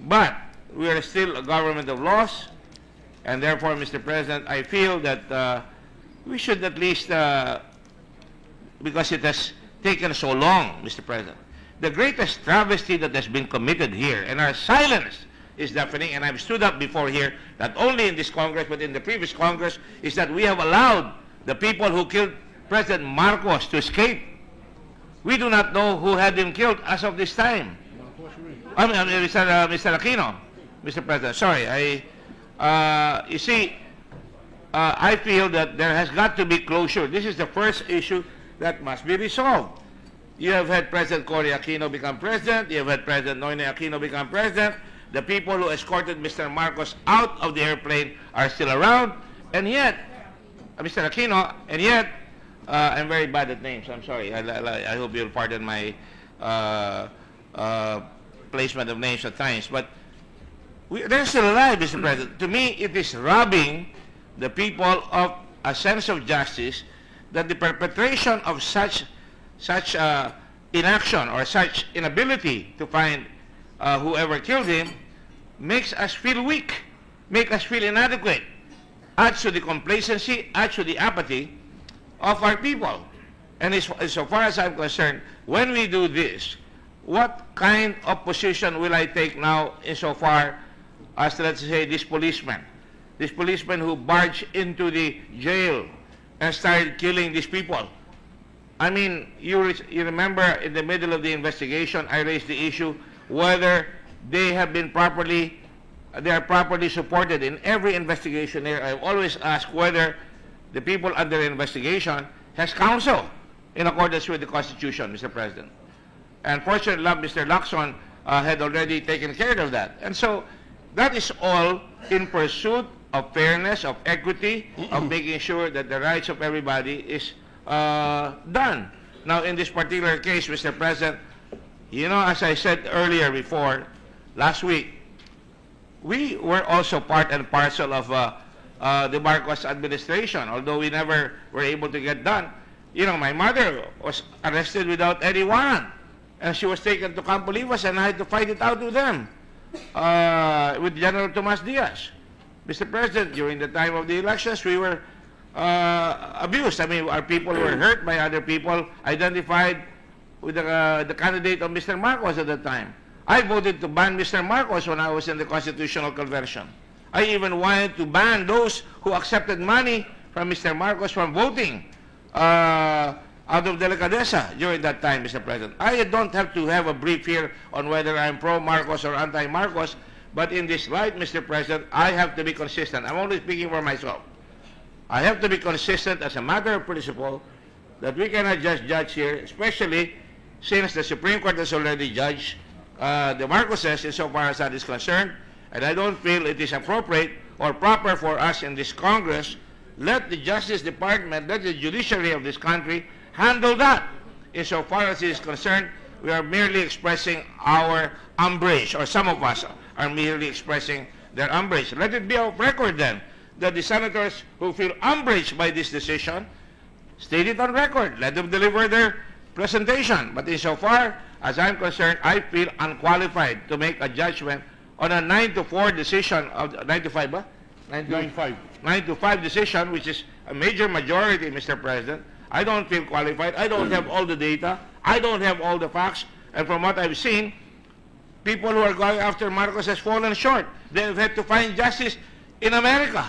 I: But we are still a government of laws, and therefore, Mr. President, I feel that we should at least, because it has taken so long, Mr. President, the greatest travesty that has been committed here, and our silence is deafening, and I've stood up before here, not only in this Congress, but in the previous Congress, is that we have allowed the people who killed President Marcos to escape. We do not know who had him killed as of this time. Mr. Aquino, Mr. President, sorry, you see, I feel that there has got to be closure. This is the first issue that must be resolved. You have had President Cory Aquino become president. You have had President Noynoy Aquino become president. The people who escorted Mr. Marcos out of the airplane are still around. And yet, Mr. Aquino, and yet, I'm very bad at names. I'm sorry. I hope you'll pardon my placement of names at times. But they're still alive, Mr. President. To me, it is robbing the people of a sense of justice that the perpetration of such inaction or such inability to find whoever killed him makes us feel weak, make us feel inadequate, adds to the complacency, adds to the apathy of our people. And as far as I'm concerned, when we do this, what kind of position will I take now insofar as, let's say, this policeman who barged into the jail and started killing these people? I mean, you remember in the middle of the investigation, I raised the issue whether they are properly supported. In every investigation here, I've always asked whether the people under investigation has counsel in accordance with the Constitution, Mr. President. And fortunately, Mr. Lacson had already taken care of that. And so that is all in pursuit of fairness, of equity, of making sure that the rights of everybody is done. Now, in this particular case, Mr. President, you know, as I said earlier before, last week, we were also part and parcel of the Marcos administration, although we never were able to get done. You know, my mother was arrested without any warrant, and she was taken to Campo Olivas, and I had to fight it out with them, with General Tomas Diaz. Mr. President, during the time of the elections, we were abused. I mean, our people were hurt by other people identified with the candidate of Mr. Marcos at the time. I voted to ban Mr. Marcos when I was in the Constitutional Convention. I even wanted to ban those who accepted money from Mr. Marcos from voting out of delicadeza during that time, Mr. President. I don't have to have a brief here on whether I'm pro-Marcos or anti-Marcos, but in this light, Mr. President, I have to be consistent. I'm only speaking for myself. I have to be consistent as a matter of principle that we cannot just judge here, especially since the Supreme Court has already judged the Marcoses insofar as that is concerned, and I don't feel it is appropriate or proper for us in this Congress. Let the Justice Department, let the judiciary of this country handle that. Insofar as it is concerned, we are merely expressing our umbrage, or some of us are merely expressing their umbrage. Let it be off record then that the senators who feel umbraged by this decision state it on record. Let them deliver their presentation. But insofar as I'm concerned, I feel unqualified to make a judgment on a 9-4 decision of 9-5, 9-5 decision, which is a major majority, Mr. President. I don't feel qualified. I don't have all the data. I don't have all the facts. And from what I've seen, people who are going after Marcos has fallen short. They've had to find justice in America.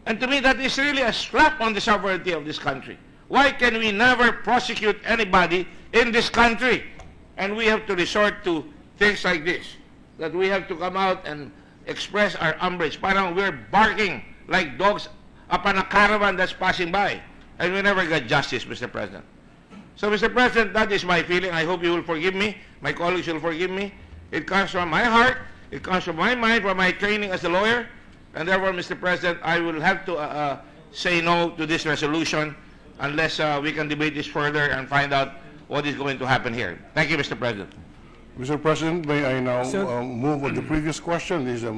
I: And to me, that is really a slap on the sovereignty of this country. Why can we never prosecute anybody in this country? And we have to resort to things like this, that we have to come out and express our umbrage. Parang we're barking like dogs upon a caravan that's passing by. And we never get justice, Mr. President. So, Mr. President, that is my feeling. I hope you will forgive me. My colleagues will forgive me. It comes from my heart. It comes from my mind, from my training as a lawyer. And therefore, Mr. President, I will have to say no to this resolution unless we can debate this further and find out what is going to happen here. Thank you, Mr. President.
F: Mr. President, may I now move on the previous question? There's a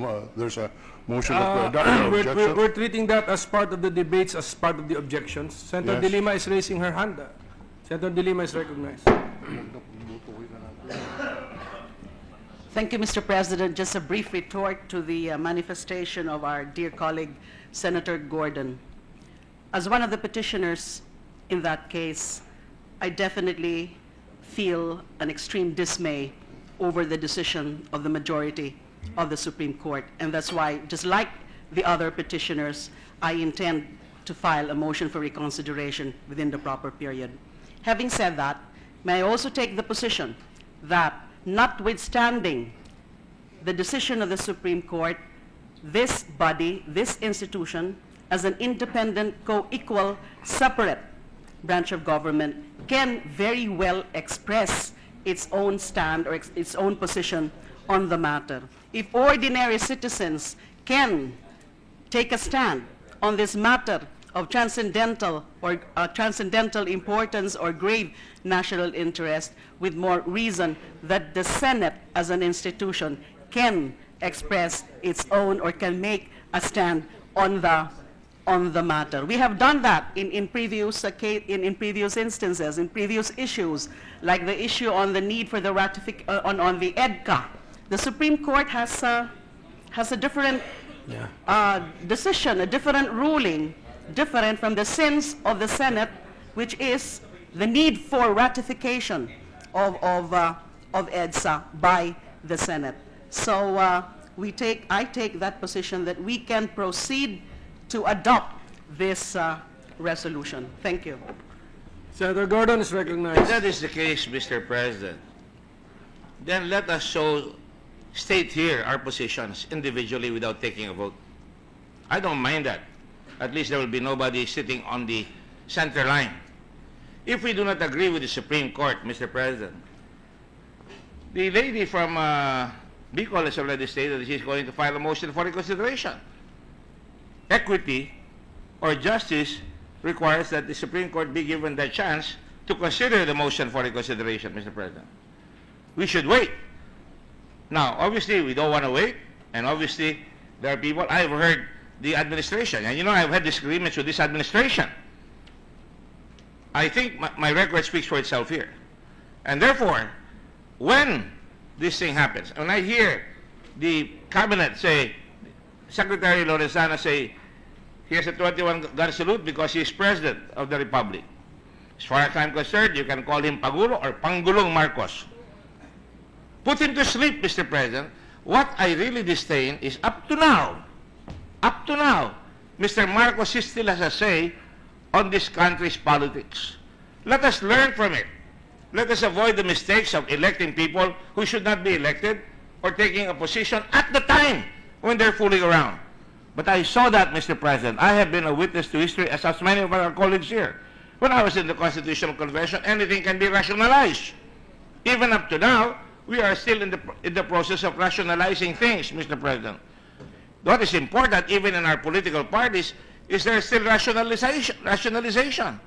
F: motion that
J: we're treating that as part of the debates, as part of the objections. Senator
F: Yes.
J: De Lima is raising her hand. Senator De Lima is recognized.
K: Thank you, Mr. President. Just a brief retort to the manifestation of our dear colleague, Senator Gordon. As one of the petitioners in that case, I definitely feel an extreme dismay over the decision of the majority of the Supreme Court. And that's why, just like the other petitioners, I intend to file a motion for reconsideration within the proper period. Having said that, may I also take the position that notwithstanding the decision of the Supreme Court, this body, this institution, as an independent, co-equal, separate branch of government, can very well express its own stand or its own position on the matter. If ordinary citizens can take a stand on this matter of transcendental importance or grave national interest, with more reason that the Senate as an institution can express its own or can make a stand on the matter. We have done that in previous instances, in previous issues, like the issue on the need for the on the EDCA. The Supreme Court has a different decision, a different ruling, different from the sins of the Senate, which is the need for ratification of EDSA by the Senate. So I take that position that we can proceed to adopt this resolution. Thank you.
J: Senator Gordon is recognized.
I: If that is the case, Mr. President, then let us state here our positions individually without taking a vote. I don't mind that. At least there will be nobody sitting on the center line. If we do not agree with the Supreme Court, Mr. President, the lady from Bicol has already stated that she's going to file a motion for reconsideration. Equity or justice requires that the Supreme Court be given the chance to consider the motion for reconsideration, Mr. President. We should wait. Now, obviously, we don't want to wait, and obviously, there are people, I've heard the administration, and you know, I've had disagreements with this administration. I think my record speaks for itself here. And therefore, when this thing happens, when I hear the cabinet say, Secretary Lorenzana say, he has a 21-gun salute because he is President of the Republic. As far as I'm concerned, you can call him Pagulo or Pangulong Marcos. Put him to sleep, Mr. President. What I really disdain is up to now, Mr. Marcos still has a say on this country's politics. Let us learn from it. Let us avoid the mistakes of electing people who should not be elected or taking a position at the time when they're fooling around. But I saw that, Mr. President. I have been a witness to history, as have many of our colleagues here. When I was in the Constitutional Convention, anything can be rationalized. Even up to now, we are still in the process of rationalizing things, Mr. President. What is important, even in our political parties, is there still rationalization.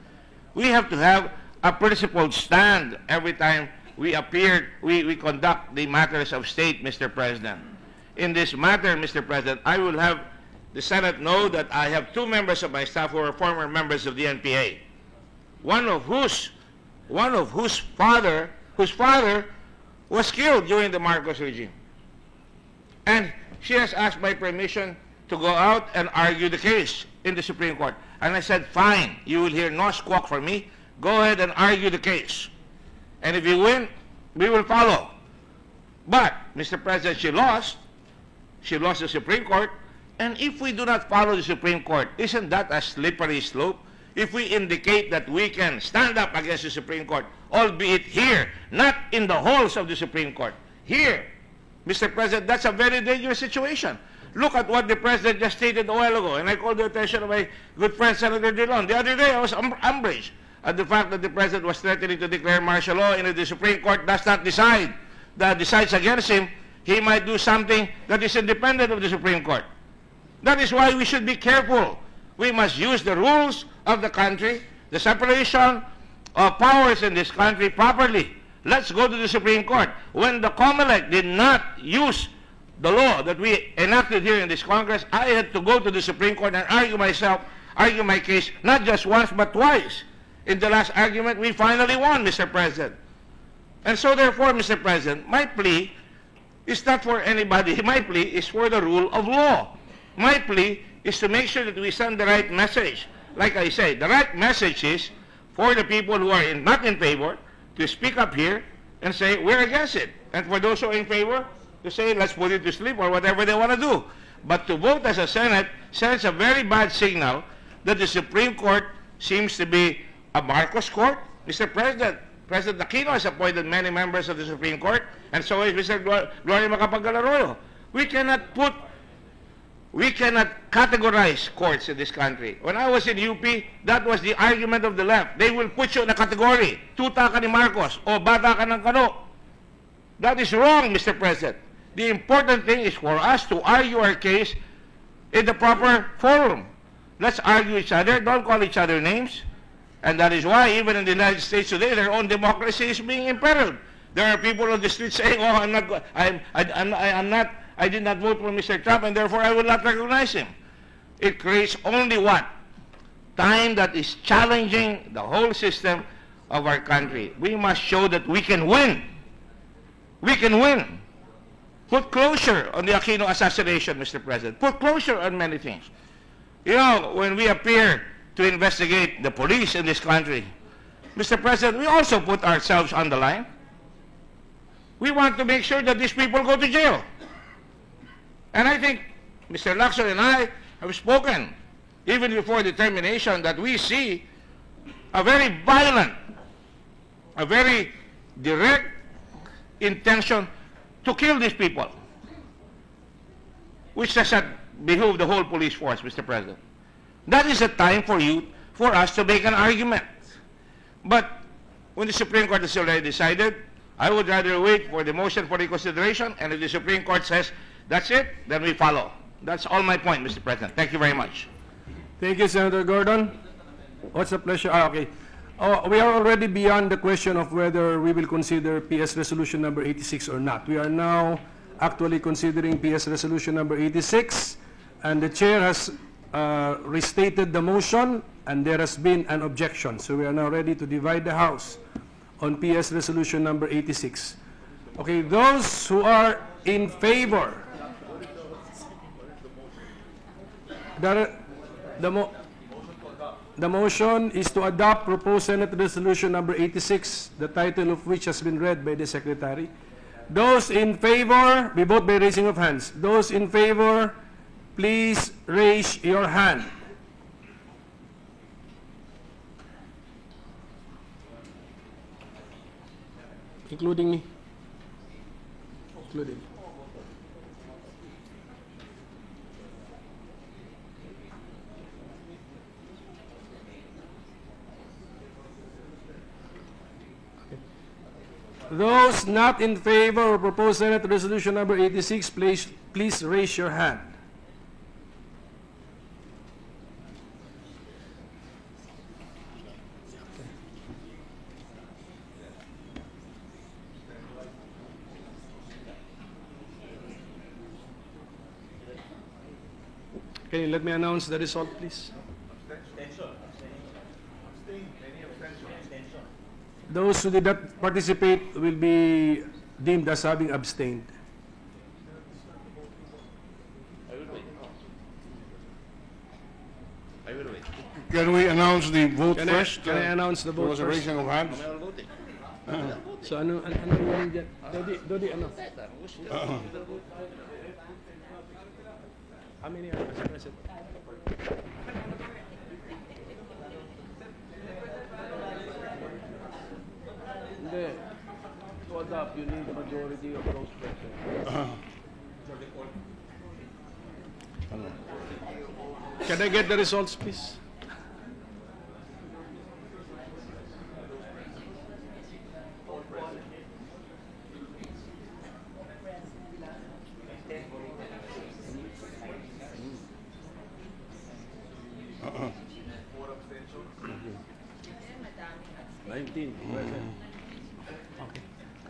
I: We have to have a principled stand every time we conduct the matters of state, Mr. President. In this matter, Mr. President, I will have the Senate know that I have 2 members of my staff who are former members of the NPA, one of whose father was killed during the Marcos regime. And she has asked my permission to go out and argue the case in the Supreme Court. And I said, fine, you will hear no squawk from me. Go ahead and argue the case. And if you win, we will follow. But, Mr. President, she lost. She lost the Supreme Court. And if we do not follow the Supreme Court, isn't that a slippery slope? If we indicate that we can stand up against the Supreme Court, albeit here, not in the halls of the Supreme Court, here, Mr. President, that's a very dangerous situation. Look at what the President just stated a while ago, and I called the attention of my good friend Senator Dillon. The other day, I was ambushed at the fact that the President was threatening to declare martial law, and if the Supreme Court does not decides against him, he might do something that is independent of the Supreme Court. That is why we should be careful. We must use the rules of the country, the separation of powers in this country properly. Let's go to the Supreme Court. When the COMELEC did not use the law that we enacted here in this Congress, I had to go to the Supreme Court and argue my case, not just once but twice. In the last argument, we finally won, Mr. President. And so therefore, Mr. President, my plea is not for anybody. My plea is for the rule of law. My plea is to make sure that we send the right message. Like I say, the right message is for the people who are not in favor to speak up here and say, we're against it. And for those who are in favor, to say, let's put it to sleep or whatever they want to do. But to vote as a Senate sends a very bad signal that the Supreme Court seems to be a Marcos court. Mr. President, President Aquino has appointed many members of the Supreme Court, and so is Mr. Gloria Macapagal-Arroyo. We cannot categorize courts in this country. When I was in UP, that was the argument of the left. They will put you in a category. Tuta ka ni Marcos o bata ka ng Kano. That is wrong, Mr. President. The important thing is for us to argue our case in the proper forum. Let's argue each other. Don't call each other names. And that is why even in the United States today, their own democracy is being imperiled. There are people on the street saying, "Oh, I did not vote for Mr. Trump, and therefore I will not recognize him." It creates only what? Time that is challenging the whole system of our country. We must show that we can win. We can win. Put closure on the Aquino assassination, Mr. President. Put closure on many things. You know, when we appear to investigate the police in this country, Mr. President, we also put ourselves on the line. We want to make sure that these people go to jail. And I think Mr. Lacson and I have spoken, even before the termination, that we see a very violent, a very direct intention to kill these people, which does not behoove the whole police force, Mr. President. That is a time for us to make an argument. But when the Supreme Court has already decided, I would rather wait for the motion for reconsideration, and if the Supreme Court says that's it, then we follow. That's all my point, Mr. President. Thank you very much.
J: Thank you, Senator Gordon. What's a pleasure? Okay. We are already beyond the question of whether we will consider PS Resolution number 86 or not. We are now actually considering PS Resolution number 86, and the chair has restated the motion, and there has been an objection. So we are now ready to divide the House on PS Resolution number 86. Okay, those who are in favor, the motion is to adopt proposed Senate Resolution number 86, the title of which has been read by the Secretary. Those in favor, we vote by raising of hands. Those in favor, please raise your hand. Including me. Including. Those not in favor of proposed Senate Resolution number 86, please raise your hand. Okay, let me announce the result, please. Those who did not participate will be deemed as having abstained.
I: I will wait.
F: Can we announce the vote first?
J: Can I announce the vote
F: There was a
J: first?
F: raising of hands.
J: So ano yung dyan? Dodi, ano? How many are present? Hindi. To adopt, you need the majority of those present. Can I get the results, please?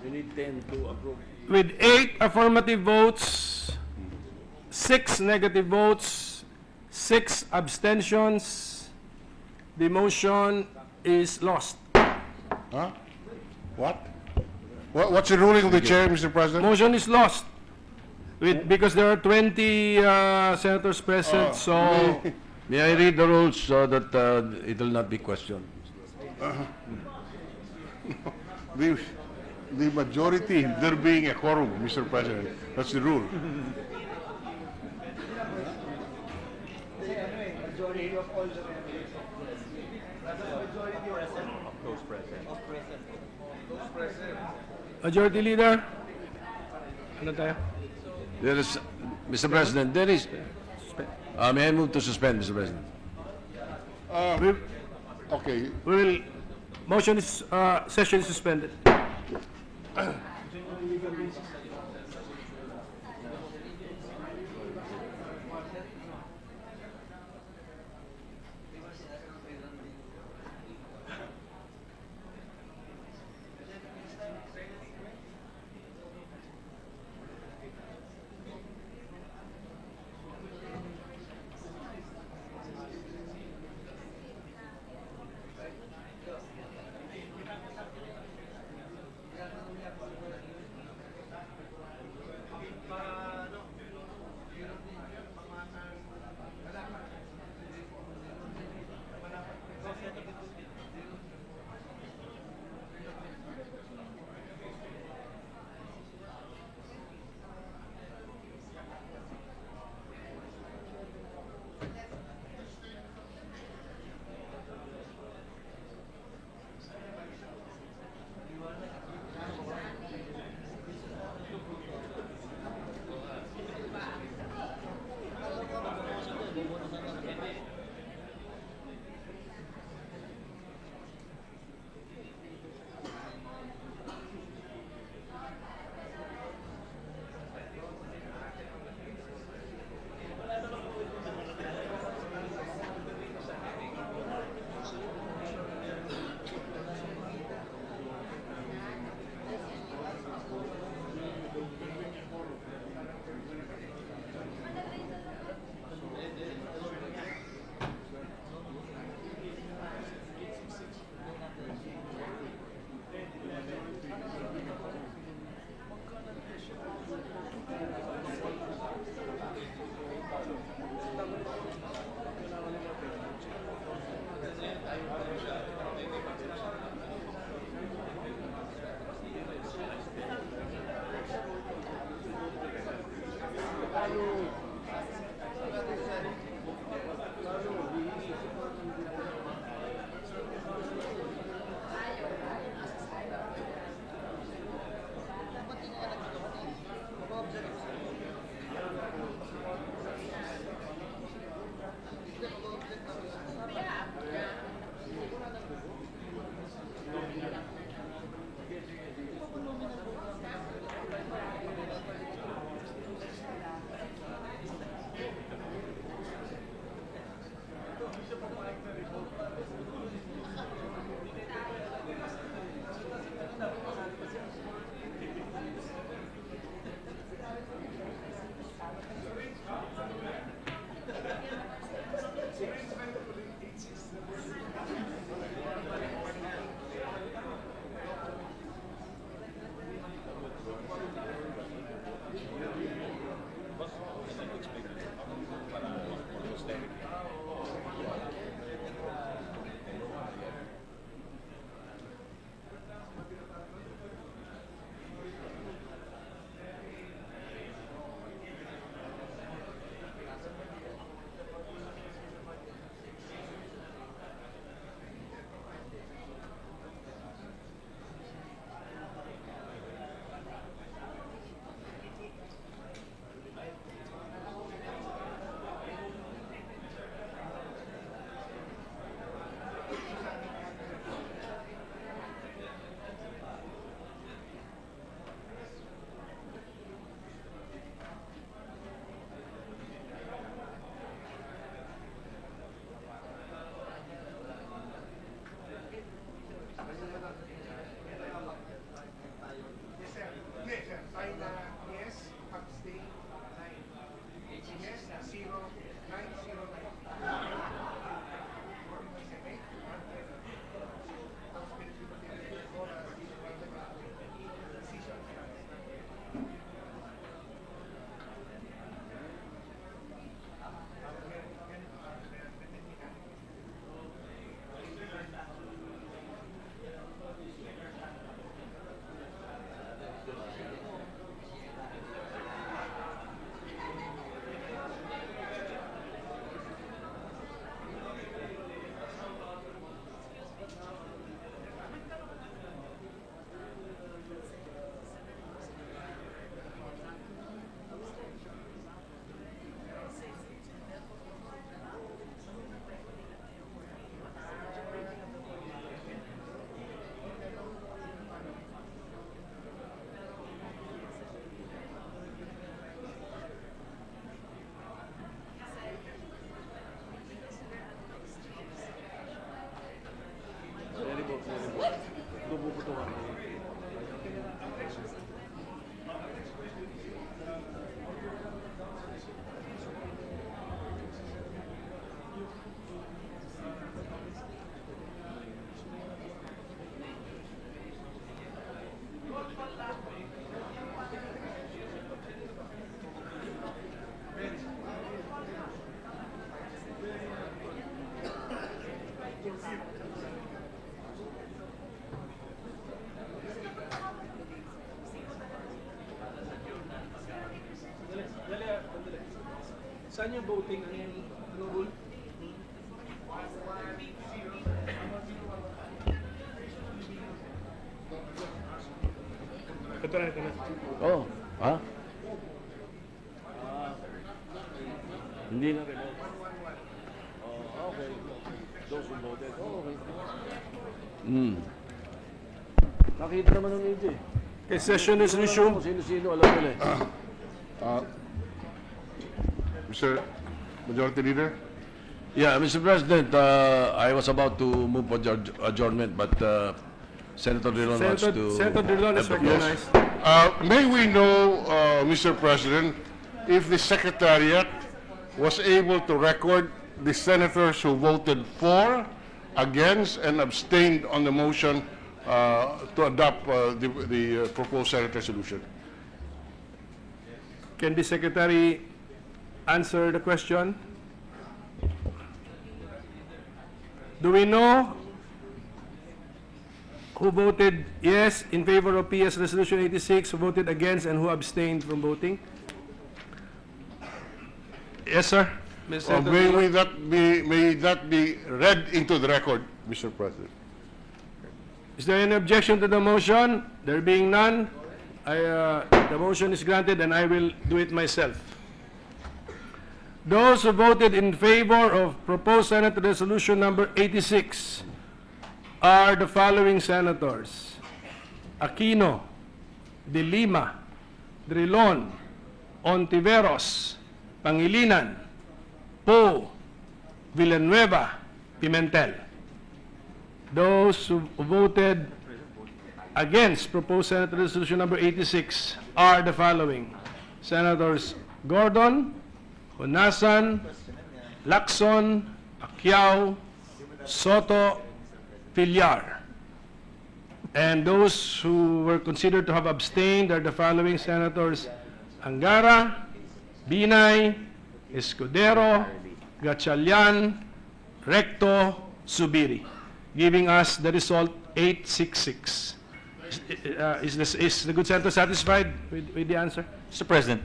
E: We need 10 to approve.
J: With 8 affirmative votes, 6 negative votes, 6 abstentions, the motion is lost.
F: Huh? What? What's the ruling of the chair, Mr. President?
J: Motion is lost. Because there are 20 senators present, so
E: May I read the rules so that it will not be questioned?
F: The majority, there being a quorum, Mr. President. That's the rule.
J: Majority Leader? Ano tayo?
E: There is, Mr. President, there is... may I move to suspend, Mr. President?
F: Okay.
J: Motion is, session is suspended. Saan yung voting? Ano rule?
B: Ito na, ito na.
E: Oh, ha? Hindi na rin. Oh, okay. Those who voted. Oh, okay. Nakita naman ng media eh.
J: Okay, session is resumed.
E: Sino-sino, alam nila eh.
F: Mr. Majority Leader?
E: Yeah, Mr. President, I was about to move for adjournment, but Senator Drilon wants to...
J: Senator Drilon is recognized.
F: May we know, Mr. President, if the Secretariat was able to record the senators who voted for, against, and abstained on the motion to adopt the proposed Senate resolution?
J: Can the Secretary answer the question? Do we know who voted yes in favor of PS Resolution 86, who voted against, and who abstained from voting? Yes, sir. Mr.
F: May that be read into the record, Mr. President?
J: Is there any objection to the motion? There being none, the motion is granted and I will do it myself. Those who voted in favor of proposed Senate Resolution number 86 are the following senators: Aquino, De Lima, Drilon, Ontiveros, Pangilinan, Poe, Villanueva, Pimentel. Those who voted against proposed Senate Resolution number 86 are the following: Senators Gordon, Honasan, Lacson, Pacquiao, Soto, Villar. And those who were considered to have abstained are the following senators: Angara, Binay, Escudero, Gatchalian, Recto, Subiri, giving us the result 866. Is the good senator satisfied with the answer?
L: Mr. President.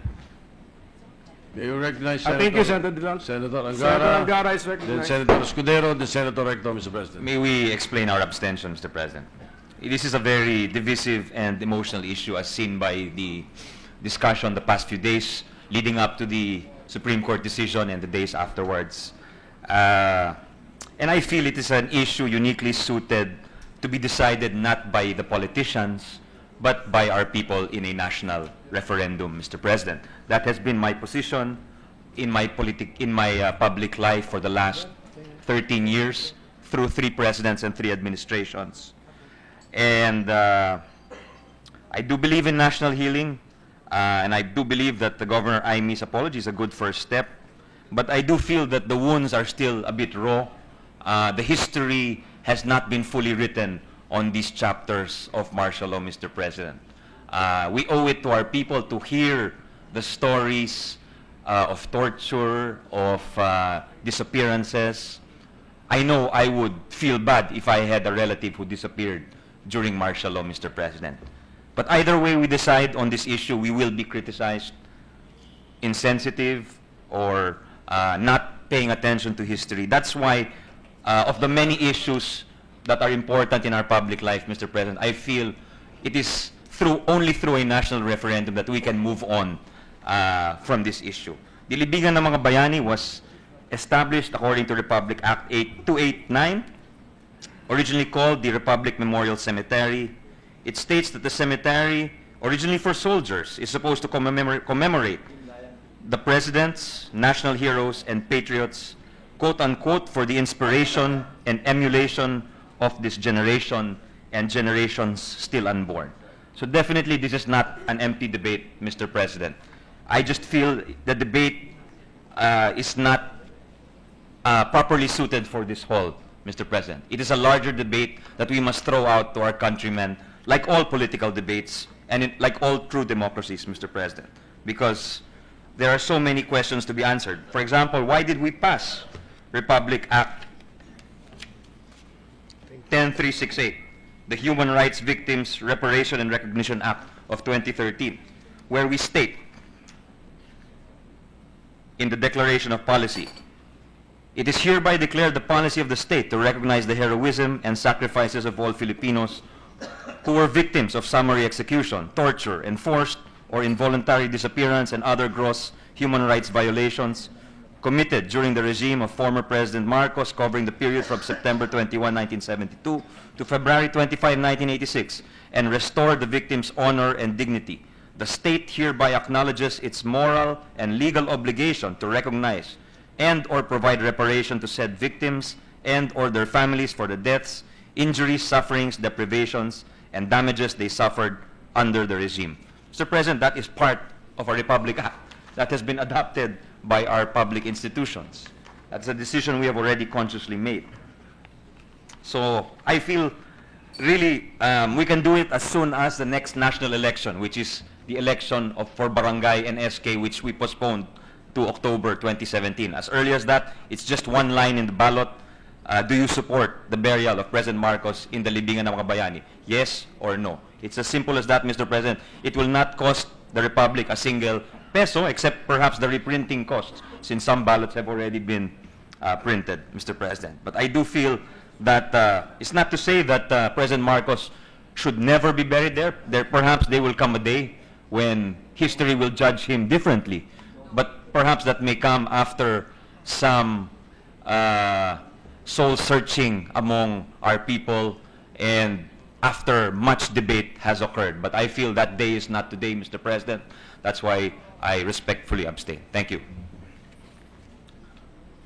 E: You recognize
J: Thank you, Senator Drilon.
E: Senator Angara.
J: Senator Angara is
E: Then
J: recognized.
E: Senator Escudero, then Senator Recto, Mr. President.
L: May we explain our abstention, Mr. President? This is a very divisive and emotional issue as seen by the discussion the past few days leading up to the Supreme Court decision and the days afterwards. And I feel it is an issue uniquely suited to be decided not by the politicians, but by our people in a national referendum, Mr. President. That has been my position in my public life for the last 13 years through 3 presidents and 3 administrations. And I do believe in national healing, and I do believe that the Governor Imy's apology is a good first step. But I do feel that the wounds are still a bit raw. The history has not been fully written on these chapters of martial law, Mr. President. We owe it to our people to hear the stories of torture, of disappearances. I know I would feel bad if I had a relative who disappeared during martial law, Mr. President. But either way we decide on this issue, we will be criticized, insensitive, or not paying attention to history. That's why, of the many issues that are important in our public life, Mr. President, I feel it is only through a national referendum that we can move on from this issue. The Libingan ng mga Bayani was established according to Republic Act 8289, originally called the Republic Memorial Cemetery. It states that the cemetery, originally for soldiers, is supposed to commemorate the presidents, national heroes, and patriots, quote-unquote, for the inspiration and emulation of this generation and generations still unborn. So definitely this is not an empty debate, Mr. President. I just feel the debate is not properly suited for this hall, Mr. President. It is a larger debate that we must throw out to our countrymen, like all political debates and like all true democracies, Mr. President, because there are so many questions to be answered. For example, why did we pass Republic Act 10368, the Human Rights Victims Reparation and Recognition Act of 2013, where we state in the Declaration of Policy, it is hereby declared the policy of the state to recognize the heroism and sacrifices of all Filipinos who were victims of summary execution, torture, enforced or involuntary disappearance, and other gross human rights violations committed during the regime of former President Marcos, covering the period from September 21, 1972 to February 25, 1986, and restore the victims' honor and dignity. The state hereby acknowledges its moral and legal obligation to recognize and or provide reparation to said victims and or their families for the deaths, injuries, sufferings, deprivations, and damages they suffered under the regime. Mr. President, that is part of a Republic Act that has been adopted by our public institutions. That's a decision we have already consciously made. So I feel really we can do it as soon as the next national election, which is the election for barangay and SK, which we postponed to October 2017. As early as that, it's just one line in the ballot. Do you support the burial of President Marcos in the Libingan ng mga Bayani? Yes or no? It's as simple as that, Mr. President. It will not cost the Republic a single peso, except perhaps the reprinting costs, since some ballots have already been printed, Mr. President. But I do feel that it's not to say that President Marcos should never be buried there. Perhaps there will come a day when history will judge him differently. But perhaps that may come after some soul-searching among our people and after much debate has occurred. But I feel that day is not today, Mr. President. That's why I respectfully abstain. Thank you.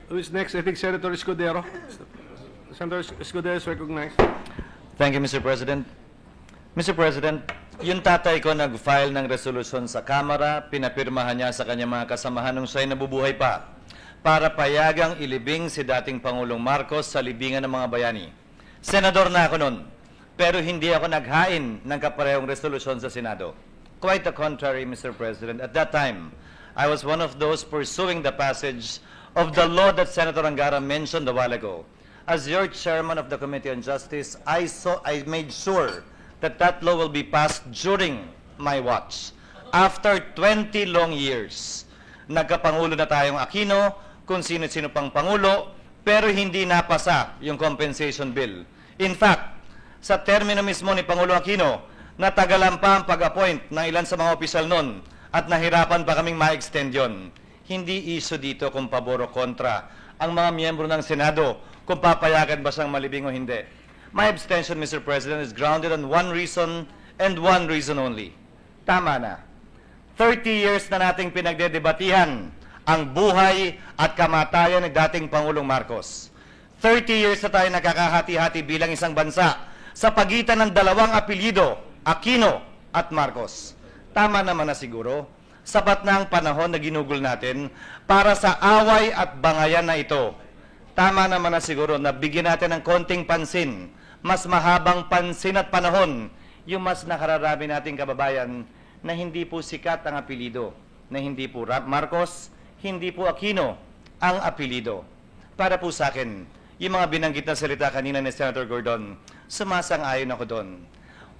J: Who is next? I think Senator Escudero. Senator Escudero is recognized.
M: Thank you, Mr. President. Mr. President, yung tatay ko nag-file ng resolusyon sa Kamara, pinapirmahan niya sa kanyang mga kasamahan nung siya'y nabubuhay pa para payagang ilibing si dating Pangulong Marcos sa libingan ng mga bayani. Senador na ako noon, pero hindi ako naghain ng kaparehong resolusyon sa Senado. Quite the contrary, Mr. President. At that time, I was one of those pursuing the passage of the law that Senator Angara mentioned a while ago. As your chairman of the Committee on Justice, I made sure that that law will be passed during my watch. After 20 long years, nagkapangulo na tayong Aquino, kung sino-sino pang pangulo, pero hindi napasa yung compensation bill. In fact, sa termino mismo ni Pangulo Aquino, natagalan pa ang pag-appoint ng ilan sa mga opisyal nun at nahirapan pa kaming ma-extend yun. Hindi issue dito kung pabor o kontra ang mga miyembro ng Senado kung papayagan ba siyang malibing o hindi. My abstention, Mr. President, is grounded on one reason and one reason only. Tama na. 30 years na nating pinagdedebatihan ang buhay at kamatayan ng dating Pangulong Marcos. 30 years na tayo nakakahati-hati bilang isang bansa sa pagitan ng dalawang apelyido, Aquino at Marcos. Tama naman na siguro, sapat na ang panahon na ginugol natin para sa away at bangayan na ito. Tama naman na siguro na bigyan natin ng konting pansin, mas mahabang pansin at panahon, yung mas nakararami nating kababayan na hindi po sikat ang apelido, na hindi po Marcos, hindi po Aquino ang apelido. Para po sa akin, yung mga binanggit na salita kanina ni Senator Gordon, sumasang-ayon ako doon.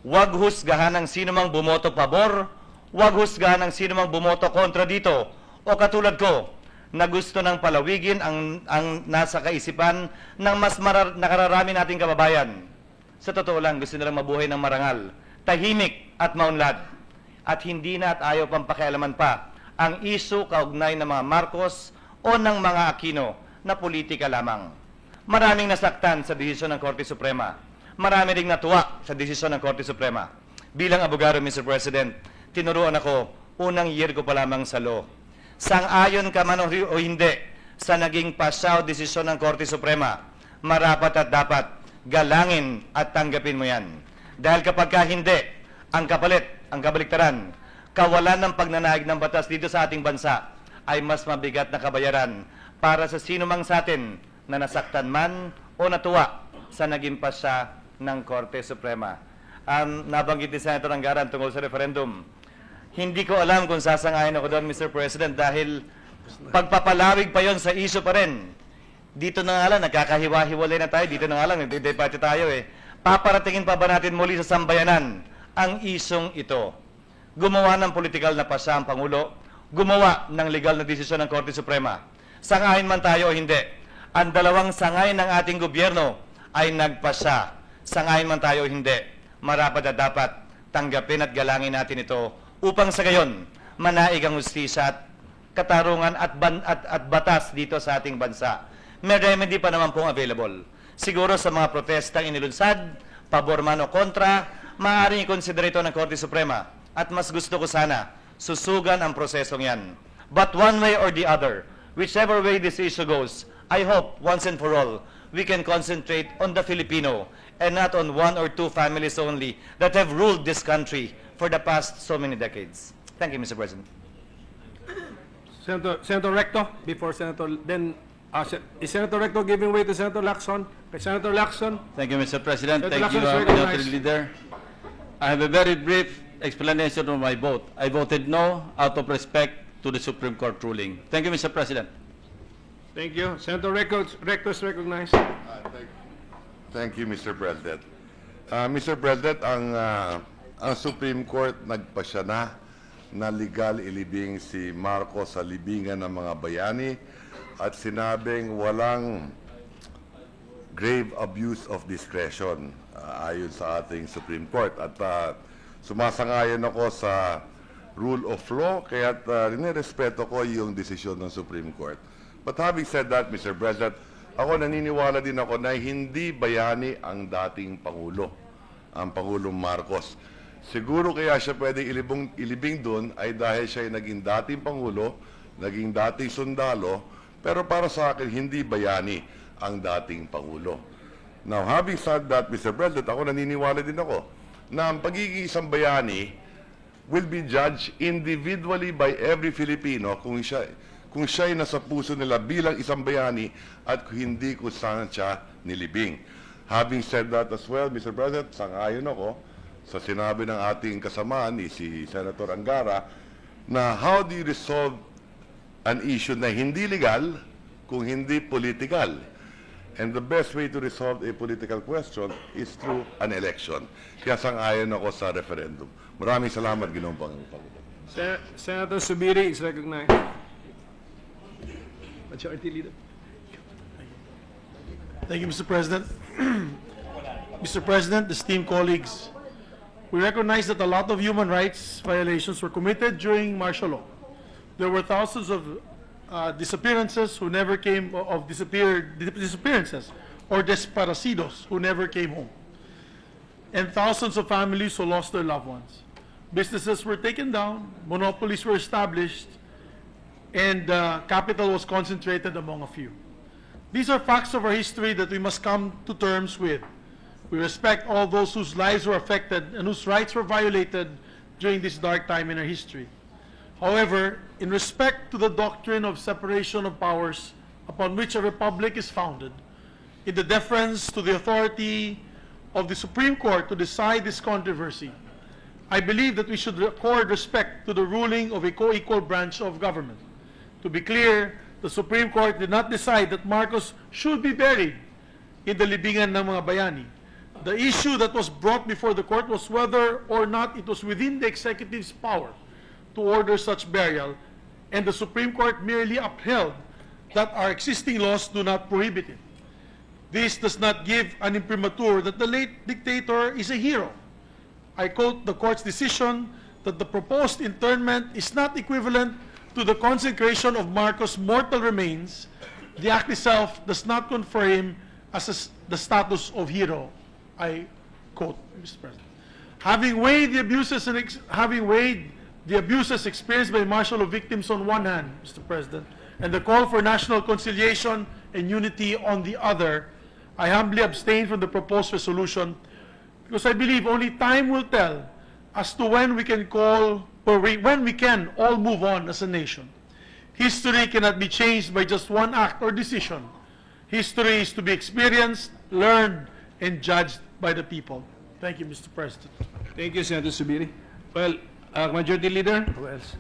M: Huwag husgahan ng sino mang bumoto pabor, huwag husgahan ng sino mang bumoto kontra dito, o katulad ko, na gusto ng palawigin ang nasa kaisipan ng mas nakararami nating kababayan. Sa totoo lang, gusto nilang mabuhay ng marangal, tahimik at maunlad. At hindi na at ayaw pang pakialaman pa ang isu kaugnay ng mga Marcos o ng mga Aquino na politika lamang. Maraming nasaktan sa desisyon ng Korte Suprema. Marami ring natuwa sa desisyon ng Korte Suprema. Bilang abogado, Mr. President, tinuruan ako unang year ko pa lamang sa law. Sang-ayon ka man o hindi sa naging pasyaw desisyon ng Korte Suprema, marapat at dapat galangin at tanggapin mo yan. Dahil kapag ka hindi, ang kapalit, ang kabaliktaran, kawalan ng pagnanahig ng batas dito sa ating bansa ay mas mabigat na kabayaran para sa sino mang sa atin na nasaktan man o natuwa sa naging pasya ng Korte Suprema. Nabanggit ni Senator Angara tungkol sa referendum. Hindi ko alam kung sasangayon ako doon, Mr. President, dahil pagpapalawig pa yon sa issue pa rin. Dito na nga lang, nagkakahiwa-hiwalay na tayo, dito na nga lang, nagdidebate tayo eh. Paparatingin pa ba natin muli sa sambayanan ang isyong ito? Gumawa ng politikal na pasya ang Pangulo, gumawa ng legal na desisyon ng Korte Suprema. Sangayon man tayo o hindi, ang dalawang sangay ng ating gobyerno ay nagpasya. Sangayon man tayo o hindi, marapat at dapat tanggapin at galangin natin ito upang sa gayon manaig ang hustisya at katarungan at batas dito sa ating bansa. May remedy pa naman pong available. Siguro sa mga protestang inilunsad, pabor man o kontra, maaaring i-consider ito ng Korte Suprema. At mas gusto ko sana, susugan ang prosesong yan. But one way or the other, whichever way this issue goes, I hope, once and for all, we can concentrate on the Filipino and not on one or two families only that have ruled this country for the past so many decades. Thank you, Mr. President.
J: Senator Recto, before Senator, then is Senator Recto giving way to Senator Lacson? Senator Lacson.
E: Thank you, Mr. President.
J: Senator
E: Thank you,
J: Lacson is recognized.
E: Majority Leader. I have a very brief explanation of my vote. I voted no out of respect to the Supreme Court ruling. Thank you, Mr. President.
J: Thank you. Senator Recto is recognized.
F: Thank you, Mr. President. Mr. President, ang Supreme Court nagpasya na legal ilibing si Marcos sa libingan ng mga bayani at sinabing walang grave abuse of discretion ayon sa ating Supreme Court. At sumasangayon ako sa rule of law, kaya nirespeto ko yung desisyon ng Supreme Court. But having said that, Mr. President, ako naniniwala din ako na hindi bayani ang dating Pangulo, ang Pangulong Marcos. Siguro kaya siya pwedeng ilibing doon ay dahil siya ay naging dating Pangulo, naging dating sundalo, pero para sa akin, hindi bayani ang dating Pangulo. Now, having said that, Mr. President, ako naniniwala din ako na ang pagiging isang bayani will be judged individually by every Filipino kung siya ay nasa puso nila bilang isang bayani at kung hindi kung saan siya nilibing. Having said that as well, Mr. President, sang-ayon ako sa sinabi ng ating kasamaan ni si Senator Angara na how do you resolve an issue na hindi legal kung hindi political? And the best way to resolve a political question is through an election. Kaya sang-ayon ako sa referendum. Maraming salamat, Ginoong Pangulo.
J: Senator Subiri is recognized. Majority Leader.
G: Thank you, Mr. President. Mr. President, esteemed colleagues, we recognize that a lot of human rights violations were committed during martial law. There were thousands of disappearances who never came, disappearances or desaparecidos who never came home, and thousands of families who lost their loved ones. Businesses were taken down, monopolies were established, and capital was concentrated among a few. These are facts of our history that we must come to terms with. We respect all those whose lives were affected and whose rights were violated during this dark time in our history. However, in respect to the doctrine of separation of powers upon which a republic is founded, in the deference to the authority of the Supreme Court to decide this controversy, I believe that we should accord respect to the ruling of a co-equal branch of government. To be clear, the Supreme Court did not decide that Marcos should be buried in the libingan ng mga bayani. The issue that was brought before the court was whether or not it was within the executive's power to order such burial, and the Supreme Court merely upheld that our existing laws do not prohibit it. This does not give an imprimatur that the late dictator is a hero. I quote the court's decision that the proposed interment is not equivalent to the consecration of Marcos' mortal remains. The act itself does not confer him as the status of hero. I quote, Mr. President. Having weighed the abuses experienced by martial law victims on one hand, Mr. President, and the call for national conciliation and unity on the other, I humbly abstain from the proposed resolution because I believe only time will tell as to when we can all move on as a nation. History cannot be changed by just one act or decision. History is to be experienced, learned, and judged by the people. Thank you, Mr. President.
J: Thank you, Senator Subiri. Well, Majority Leader? Who else?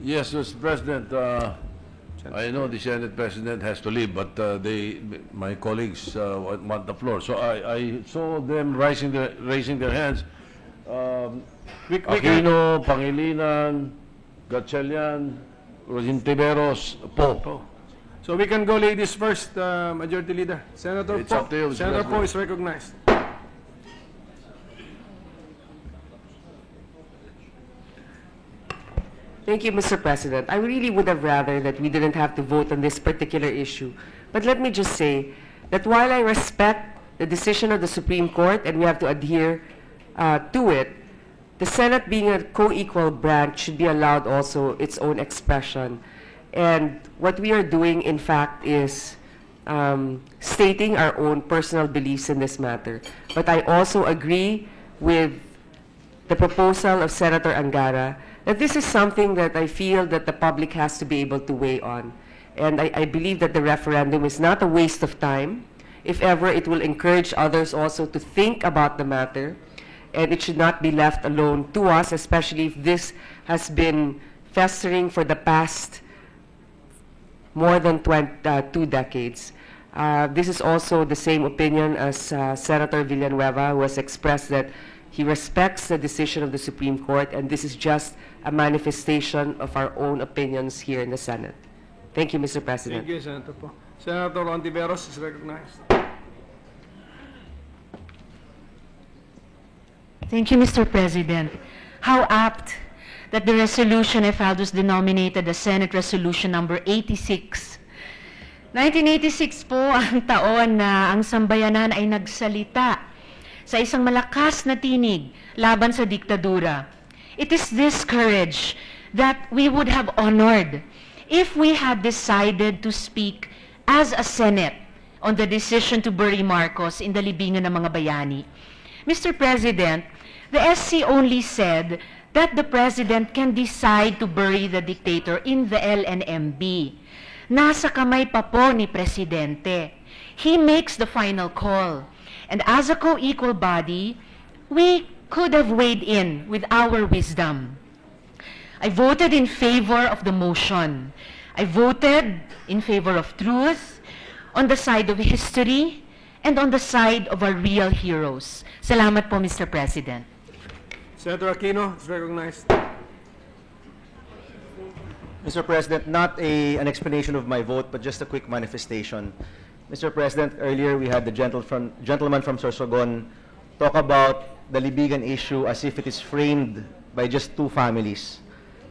E: Yes, Mr. President. I know the Senate President has to leave, but my colleagues want the floor. So I saw them raising their hands. Aquino, Pangilinan, Gatchalian, Rosintiveros, Poe.
J: So we can go ladies first, Majority Leader. Senator
E: It's
J: Poe.
E: up to you, Mr.
J: Senator
E: President.
J: Poe is recognized.
N: Thank you, Mr. President. I really would have rather that we didn't have to vote on this particular issue. But let me just say that while I respect the decision of the Supreme Court and we have to adhere to it, the Senate, being a co-equal branch, should be allowed also its own expression. And what we are doing, in fact, is stating our own personal beliefs in this matter. But I also agree with the proposal of Senator Angara that this is something that I feel that the public has to be able to weigh on. And I believe that the referendum is not a waste of time. If ever, it will encourage others also to think about the matter, and it should not be left alone to us, especially if this has been festering for the past more than 2 decades. This is also the same opinion as Senator Villanueva, who has expressed that he respects the decision of the Supreme Court, and this is just a manifestation of our own opinions here in the Senate. Thank you, Mr. President.
J: Thank you, Senator Poe. Senator Ontiveros is recognized.
O: Thank you, Mr. President. How apt that the resolution I filed was denominated as Senate Resolution number 86. 1986 po ang taon na ang sambayanan ay nagsalita sa isang malakas na tinig laban sa diktadura. It is this courage that we would have honored if we had decided to speak as a Senate on the decision to bury Marcos in the libingan ng mga bayani. Mr. President, the SC only said that the President can decide to bury the dictator in the LNMB. Nasa kamay pa po ni Presidente. He makes the final call. And as a co-equal body, we could have weighed in with our wisdom. I voted in favor of the motion. I voted in favor of truth, on the side of history, and on the side of our real heroes. Salamat po, Mr. President.
J: Senator Aquino is recognized.
P: Mr. President, not an explanation of my vote, but just a quick manifestation. Mr. President, earlier we had the gentleman from Sorsogon talk about the Libigan issue as if it is framed by just 2 families.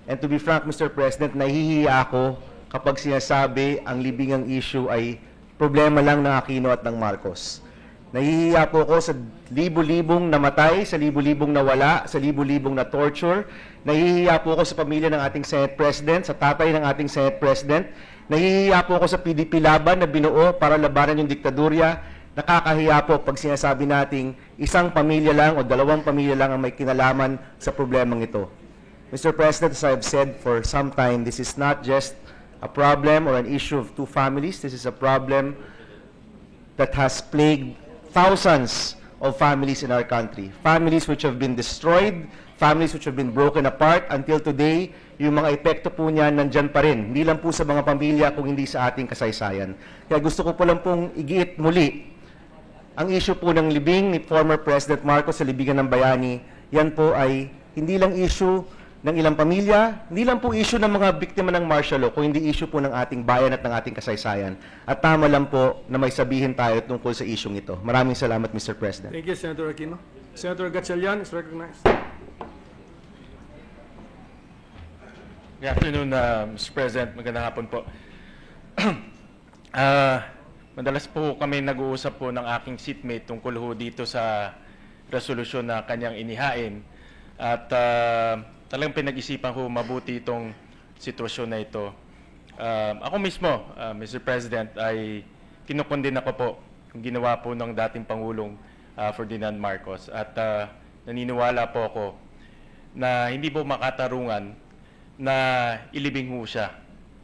P: And to be frank, Mr. President, nahihiya ako kapag sinasabi ang Libigan issue ay problema lang ng Aquino at ng Marcos. Nahihiya po ako sa libu-libong namatay, sa libu-libong nawala, sa libu-libong na torture. Nahihiya po ako sa pamilya ng ating Senate President, sa tatay ng ating Senate President. Nahihiya po ako sa PDP laban na binuo para labanan yung diktadurya. Nakakahiya po pag sinasabi nating isang pamilya lang o 2 pamilya lang ang may kinalaman sa problemang ito. Mr. President, as I've said for some time, this is not just a problem or an issue of 2 families. This is a problem that has plagued thousands of families in our country. Families which have been destroyed, families which have been broken apart until today, yung mga epekto po niyan nandyan pa rin. Hindi lang po sa mga pamilya kung hindi sa ating kasaysayan. Kaya gusto ko po lang pong igiit muli ang issue po ng libing ni former President Marcos sa Libingan ng Bayani. Yan po ay hindi lang issue ng ilang pamilya, hindi lang po issue ng mga biktima ng martial law, kung hindi issue po ng ating bayan at ng ating kasaysayan. At tama lang po na may sabihin tayo tungkol sa isyung ito. Maraming salamat, Mr. President.
J: Thank you, Senator Aquino. Senator Gatchalian is recognized.
Q: Good afternoon, Mr. President. Magandang hapon po. Madalas po kami nag-uusap po ng aking seatmate tungkol ho dito sa resolusyon na kanyang inihain. At talagang pinag-isipan ko mabuti itong sitwasyon na ito. Ako mismo, Mr. President, ay kinukundin ako po yung ginawa po ng dating Pangulong Ferdinand Marcos. At naniniwala po ako na hindi po makatarungan na ilibing ho siya,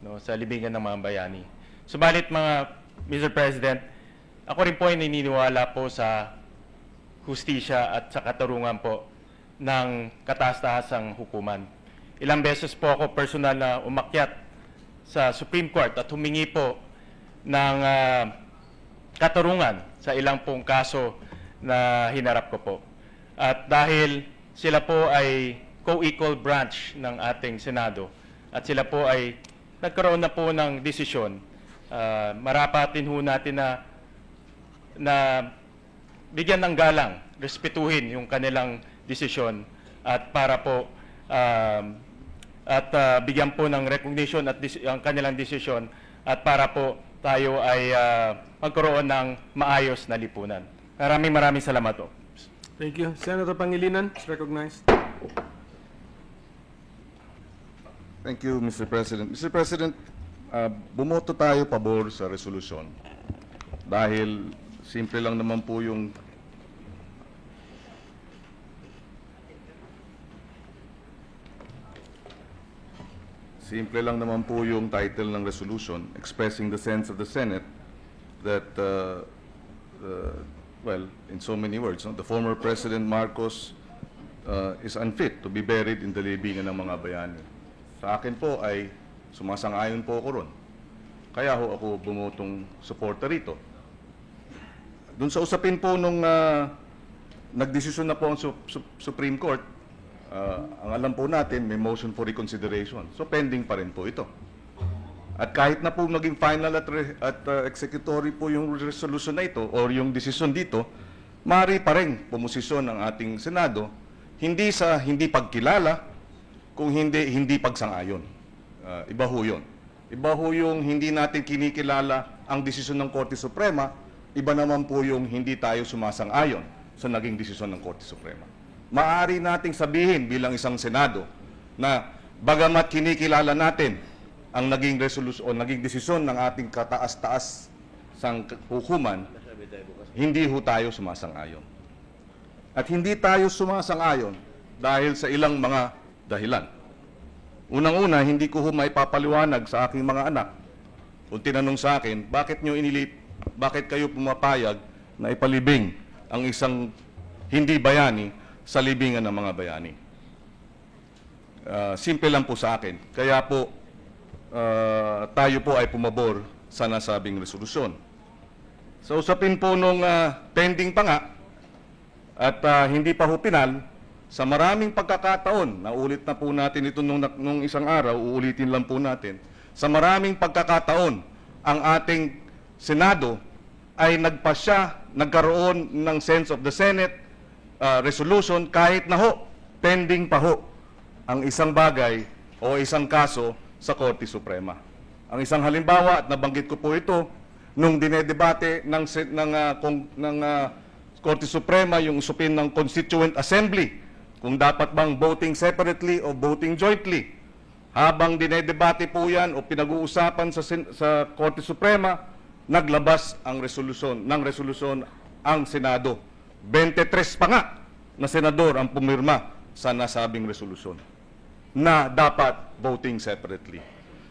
Q: no, sa libingan ng mga bayani. Subalit Mr. President, ako rin po ay naniniwala po sa hustisya at sa katarungan po ng kataas-tahasang hukuman. Ilang beses po ako personal na umakyat sa Supreme Court at humingi po ng katarungan sa ilang pong kaso na hinarap ko po. At dahil sila po ay co-equal branch ng ating Senado at sila po ay nagkaroon na po ng desisyon, marapatin ho natin na bigyan ng galang, respetuhin yung kanilang desisyon at para po bigyan po ng recognition at ang kanilang desisyon at para po tayo ay magkaroon ng maayos na lipunan. Maraming salamat po.
J: Thank you. Senator Pangilinan is recognized.
R: Thank you, Mr. President. Mr. President, bumoto tayo pabor sa resolusyon dahil simple lang naman po yung title ng resolution expressing the sense of the Senate that, well, in so many words, no, the former President Marcos is unfit to be buried in the libingan ng mga bayani. Sa akin po ay sumasang-ayon po ako ron. Kaya ho ako bumotong suporta rito. Doon sa usapin po nung nagdesisyon na po ang Supreme Court, ang alam po natin, may motion for reconsideration. So, pending pa rin po ito. At kahit na po naging final at executory po yung resolution na ito o yung desisyon dito, maaari pa rin pumosisyon ng ating Senado, hindi sa hindi pagkilala, kung hindi pagsang-ayon. Iba ho yun. Iba ho yung hindi natin kinikilala ang desisyon ng Korte Suprema, iba naman po yung hindi tayo sumasang-ayon sa naging desisyon ng Korte Suprema. Maaari nating sabihin bilang isang Senado na bagamat kinikilala natin ang naging resolusyon o naging desisyon ng ating kataas-taas sang hukuman, hindi ho tayo sumasang-ayon. At hindi tayo sumasang-ayon dahil sa ilang mga dahilan. Unang-una, hindi ko ho maipapaliwanag sa aking mga anak kung tinanong sa akin, bakit kayo pumapayag na ipalibing ang isang hindi bayani sa libingan ng mga bayani. Simple lang po sa akin. Kaya po, tayo po ay pumabor sa nasabing resolusyon. Sa usapin po nung pending pa nga at hindi pa ho pinal, sa maraming pagkakataon, naulit na po natin ito nung isang araw, uulitin lang po natin, sa maraming pagkakataon, ang ating Senado ay nagkaroon ng sense of the Senate resolution kahit na ho, pending pa ho ang isang bagay o isang kaso sa Korte Suprema. Ang isang halimbawa, at nabanggit ko po ito, nung dinedebate ng Korte Suprema yung usapin ng Constituent Assembly, kung dapat bang voting separately o voting jointly. Habang dinedebate po yan o pinag-uusapan sa Korte Suprema, naglabas ng resolusyon ang Senado. 23 pa nga na senador ang pumirma sa nasabing resolusyon na dapat voting separately.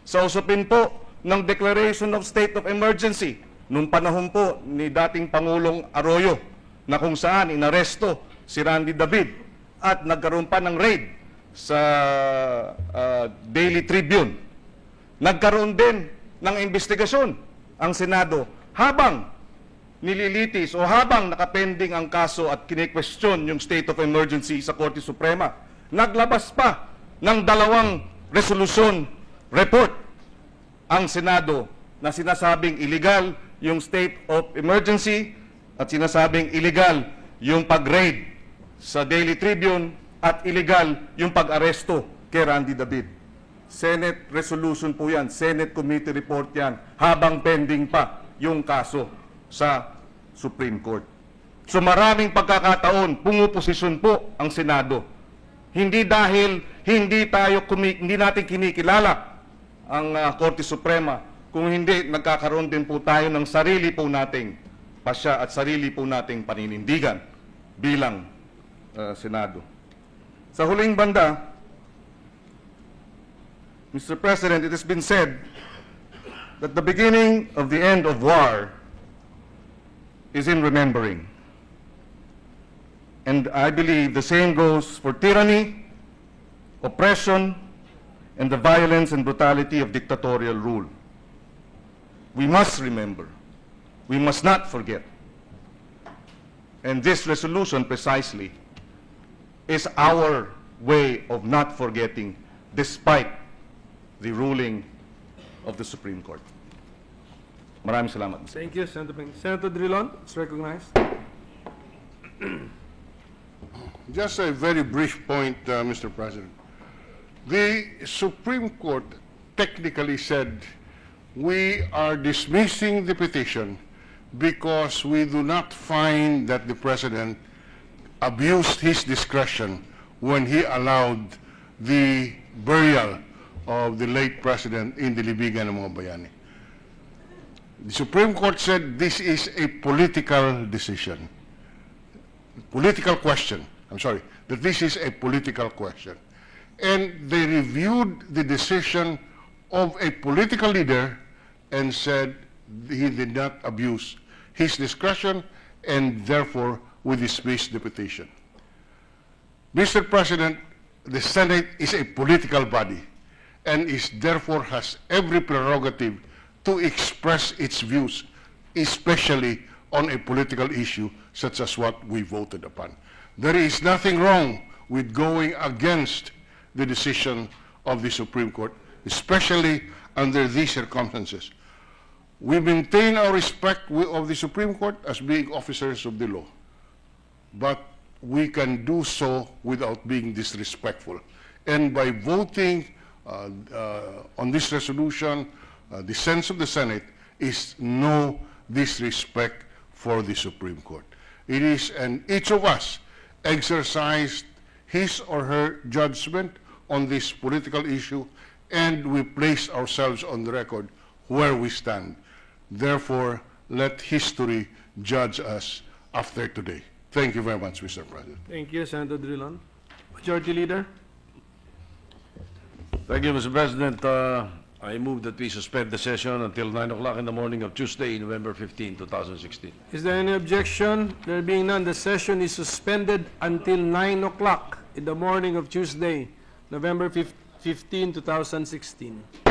R: Sa usapin po ng Declaration of State of Emergency, nung panahon po ni dating Pangulong Arroyo na kung saan inaresto si Randy David at nagkaroon pa ng raid sa Daily Tribune. Nagkaroon din ng investigasyon ang Senado habang nililitis o habang nakapending ang kaso at kine-question yung state of emergency sa Korte Suprema. Naglabas pa ng 2 resolusyon report ang Senado na sinasabing illegal yung state of emergency at sinasabing illegal yung pag-raid sa Daily Tribune at illegal yung pag-aresto kay Randy David. Senate resolution po yan, Senate committee report yan, habang pending pa yung kaso sa Supreme Court. So maraming pagkakataon, pumuposisyon po ang Senado. Hindi dahil hindi natin kinikilala ang Korte Suprema, kung hindi nagkakaroon din po tayo ng sarili po nating pasya at sarili po nating paninindigan bilang Senado. Sa huling banda, Mr. President, it has been said that the beginning of the end of war is in remembering. And I believe the same goes for tyranny, oppression, and the violence and brutality of dictatorial rule. We must remember. We must not forget. And this resolution precisely is our way of not forgetting despite the ruling of the Supreme Court. Maraming salamat.
J: Thank you, Senator Ping. Senator Drilon is recognized.
F: Just a very brief point, Mr. President. The Supreme Court technically said we are dismissing the petition because we do not find that the President abused his discretion when he allowed the burial of the late President in the Libigan ng mga Bayani. The Supreme Court said this is a political decision. Political question. I'm sorry, that this is a political question. And they reviewed the decision of a political leader and said he did not abuse his discretion and therefore we dismiss the petition. Mr. President, the Senate is a political body and is therefore has every prerogative to express its views, especially on a political issue such as what we voted upon. There is nothing wrong with going against the decision of the Supreme Court, especially under these circumstances. We maintain our respect of the Supreme Court as being officers of the law, but we can do so without being disrespectful. And by voting on this resolution, the sense of the Senate is no disrespect for the Supreme Court. It is, and each of us exercised his or her judgment on this political issue, and we place ourselves on the record where we stand. Therefore, let history judge us after today. Thank you very much, Mr. President.
J: Thank you, Senator Drilon. Majority Leader.
E: Thank you, Mr. President. I move that we suspend the session until 9 o'clock in the morning of Tuesday, November 15, 2016.
J: Is there any objection? There being none, the session is suspended until 9 o'clock in the morning of Tuesday, November 15, 2016.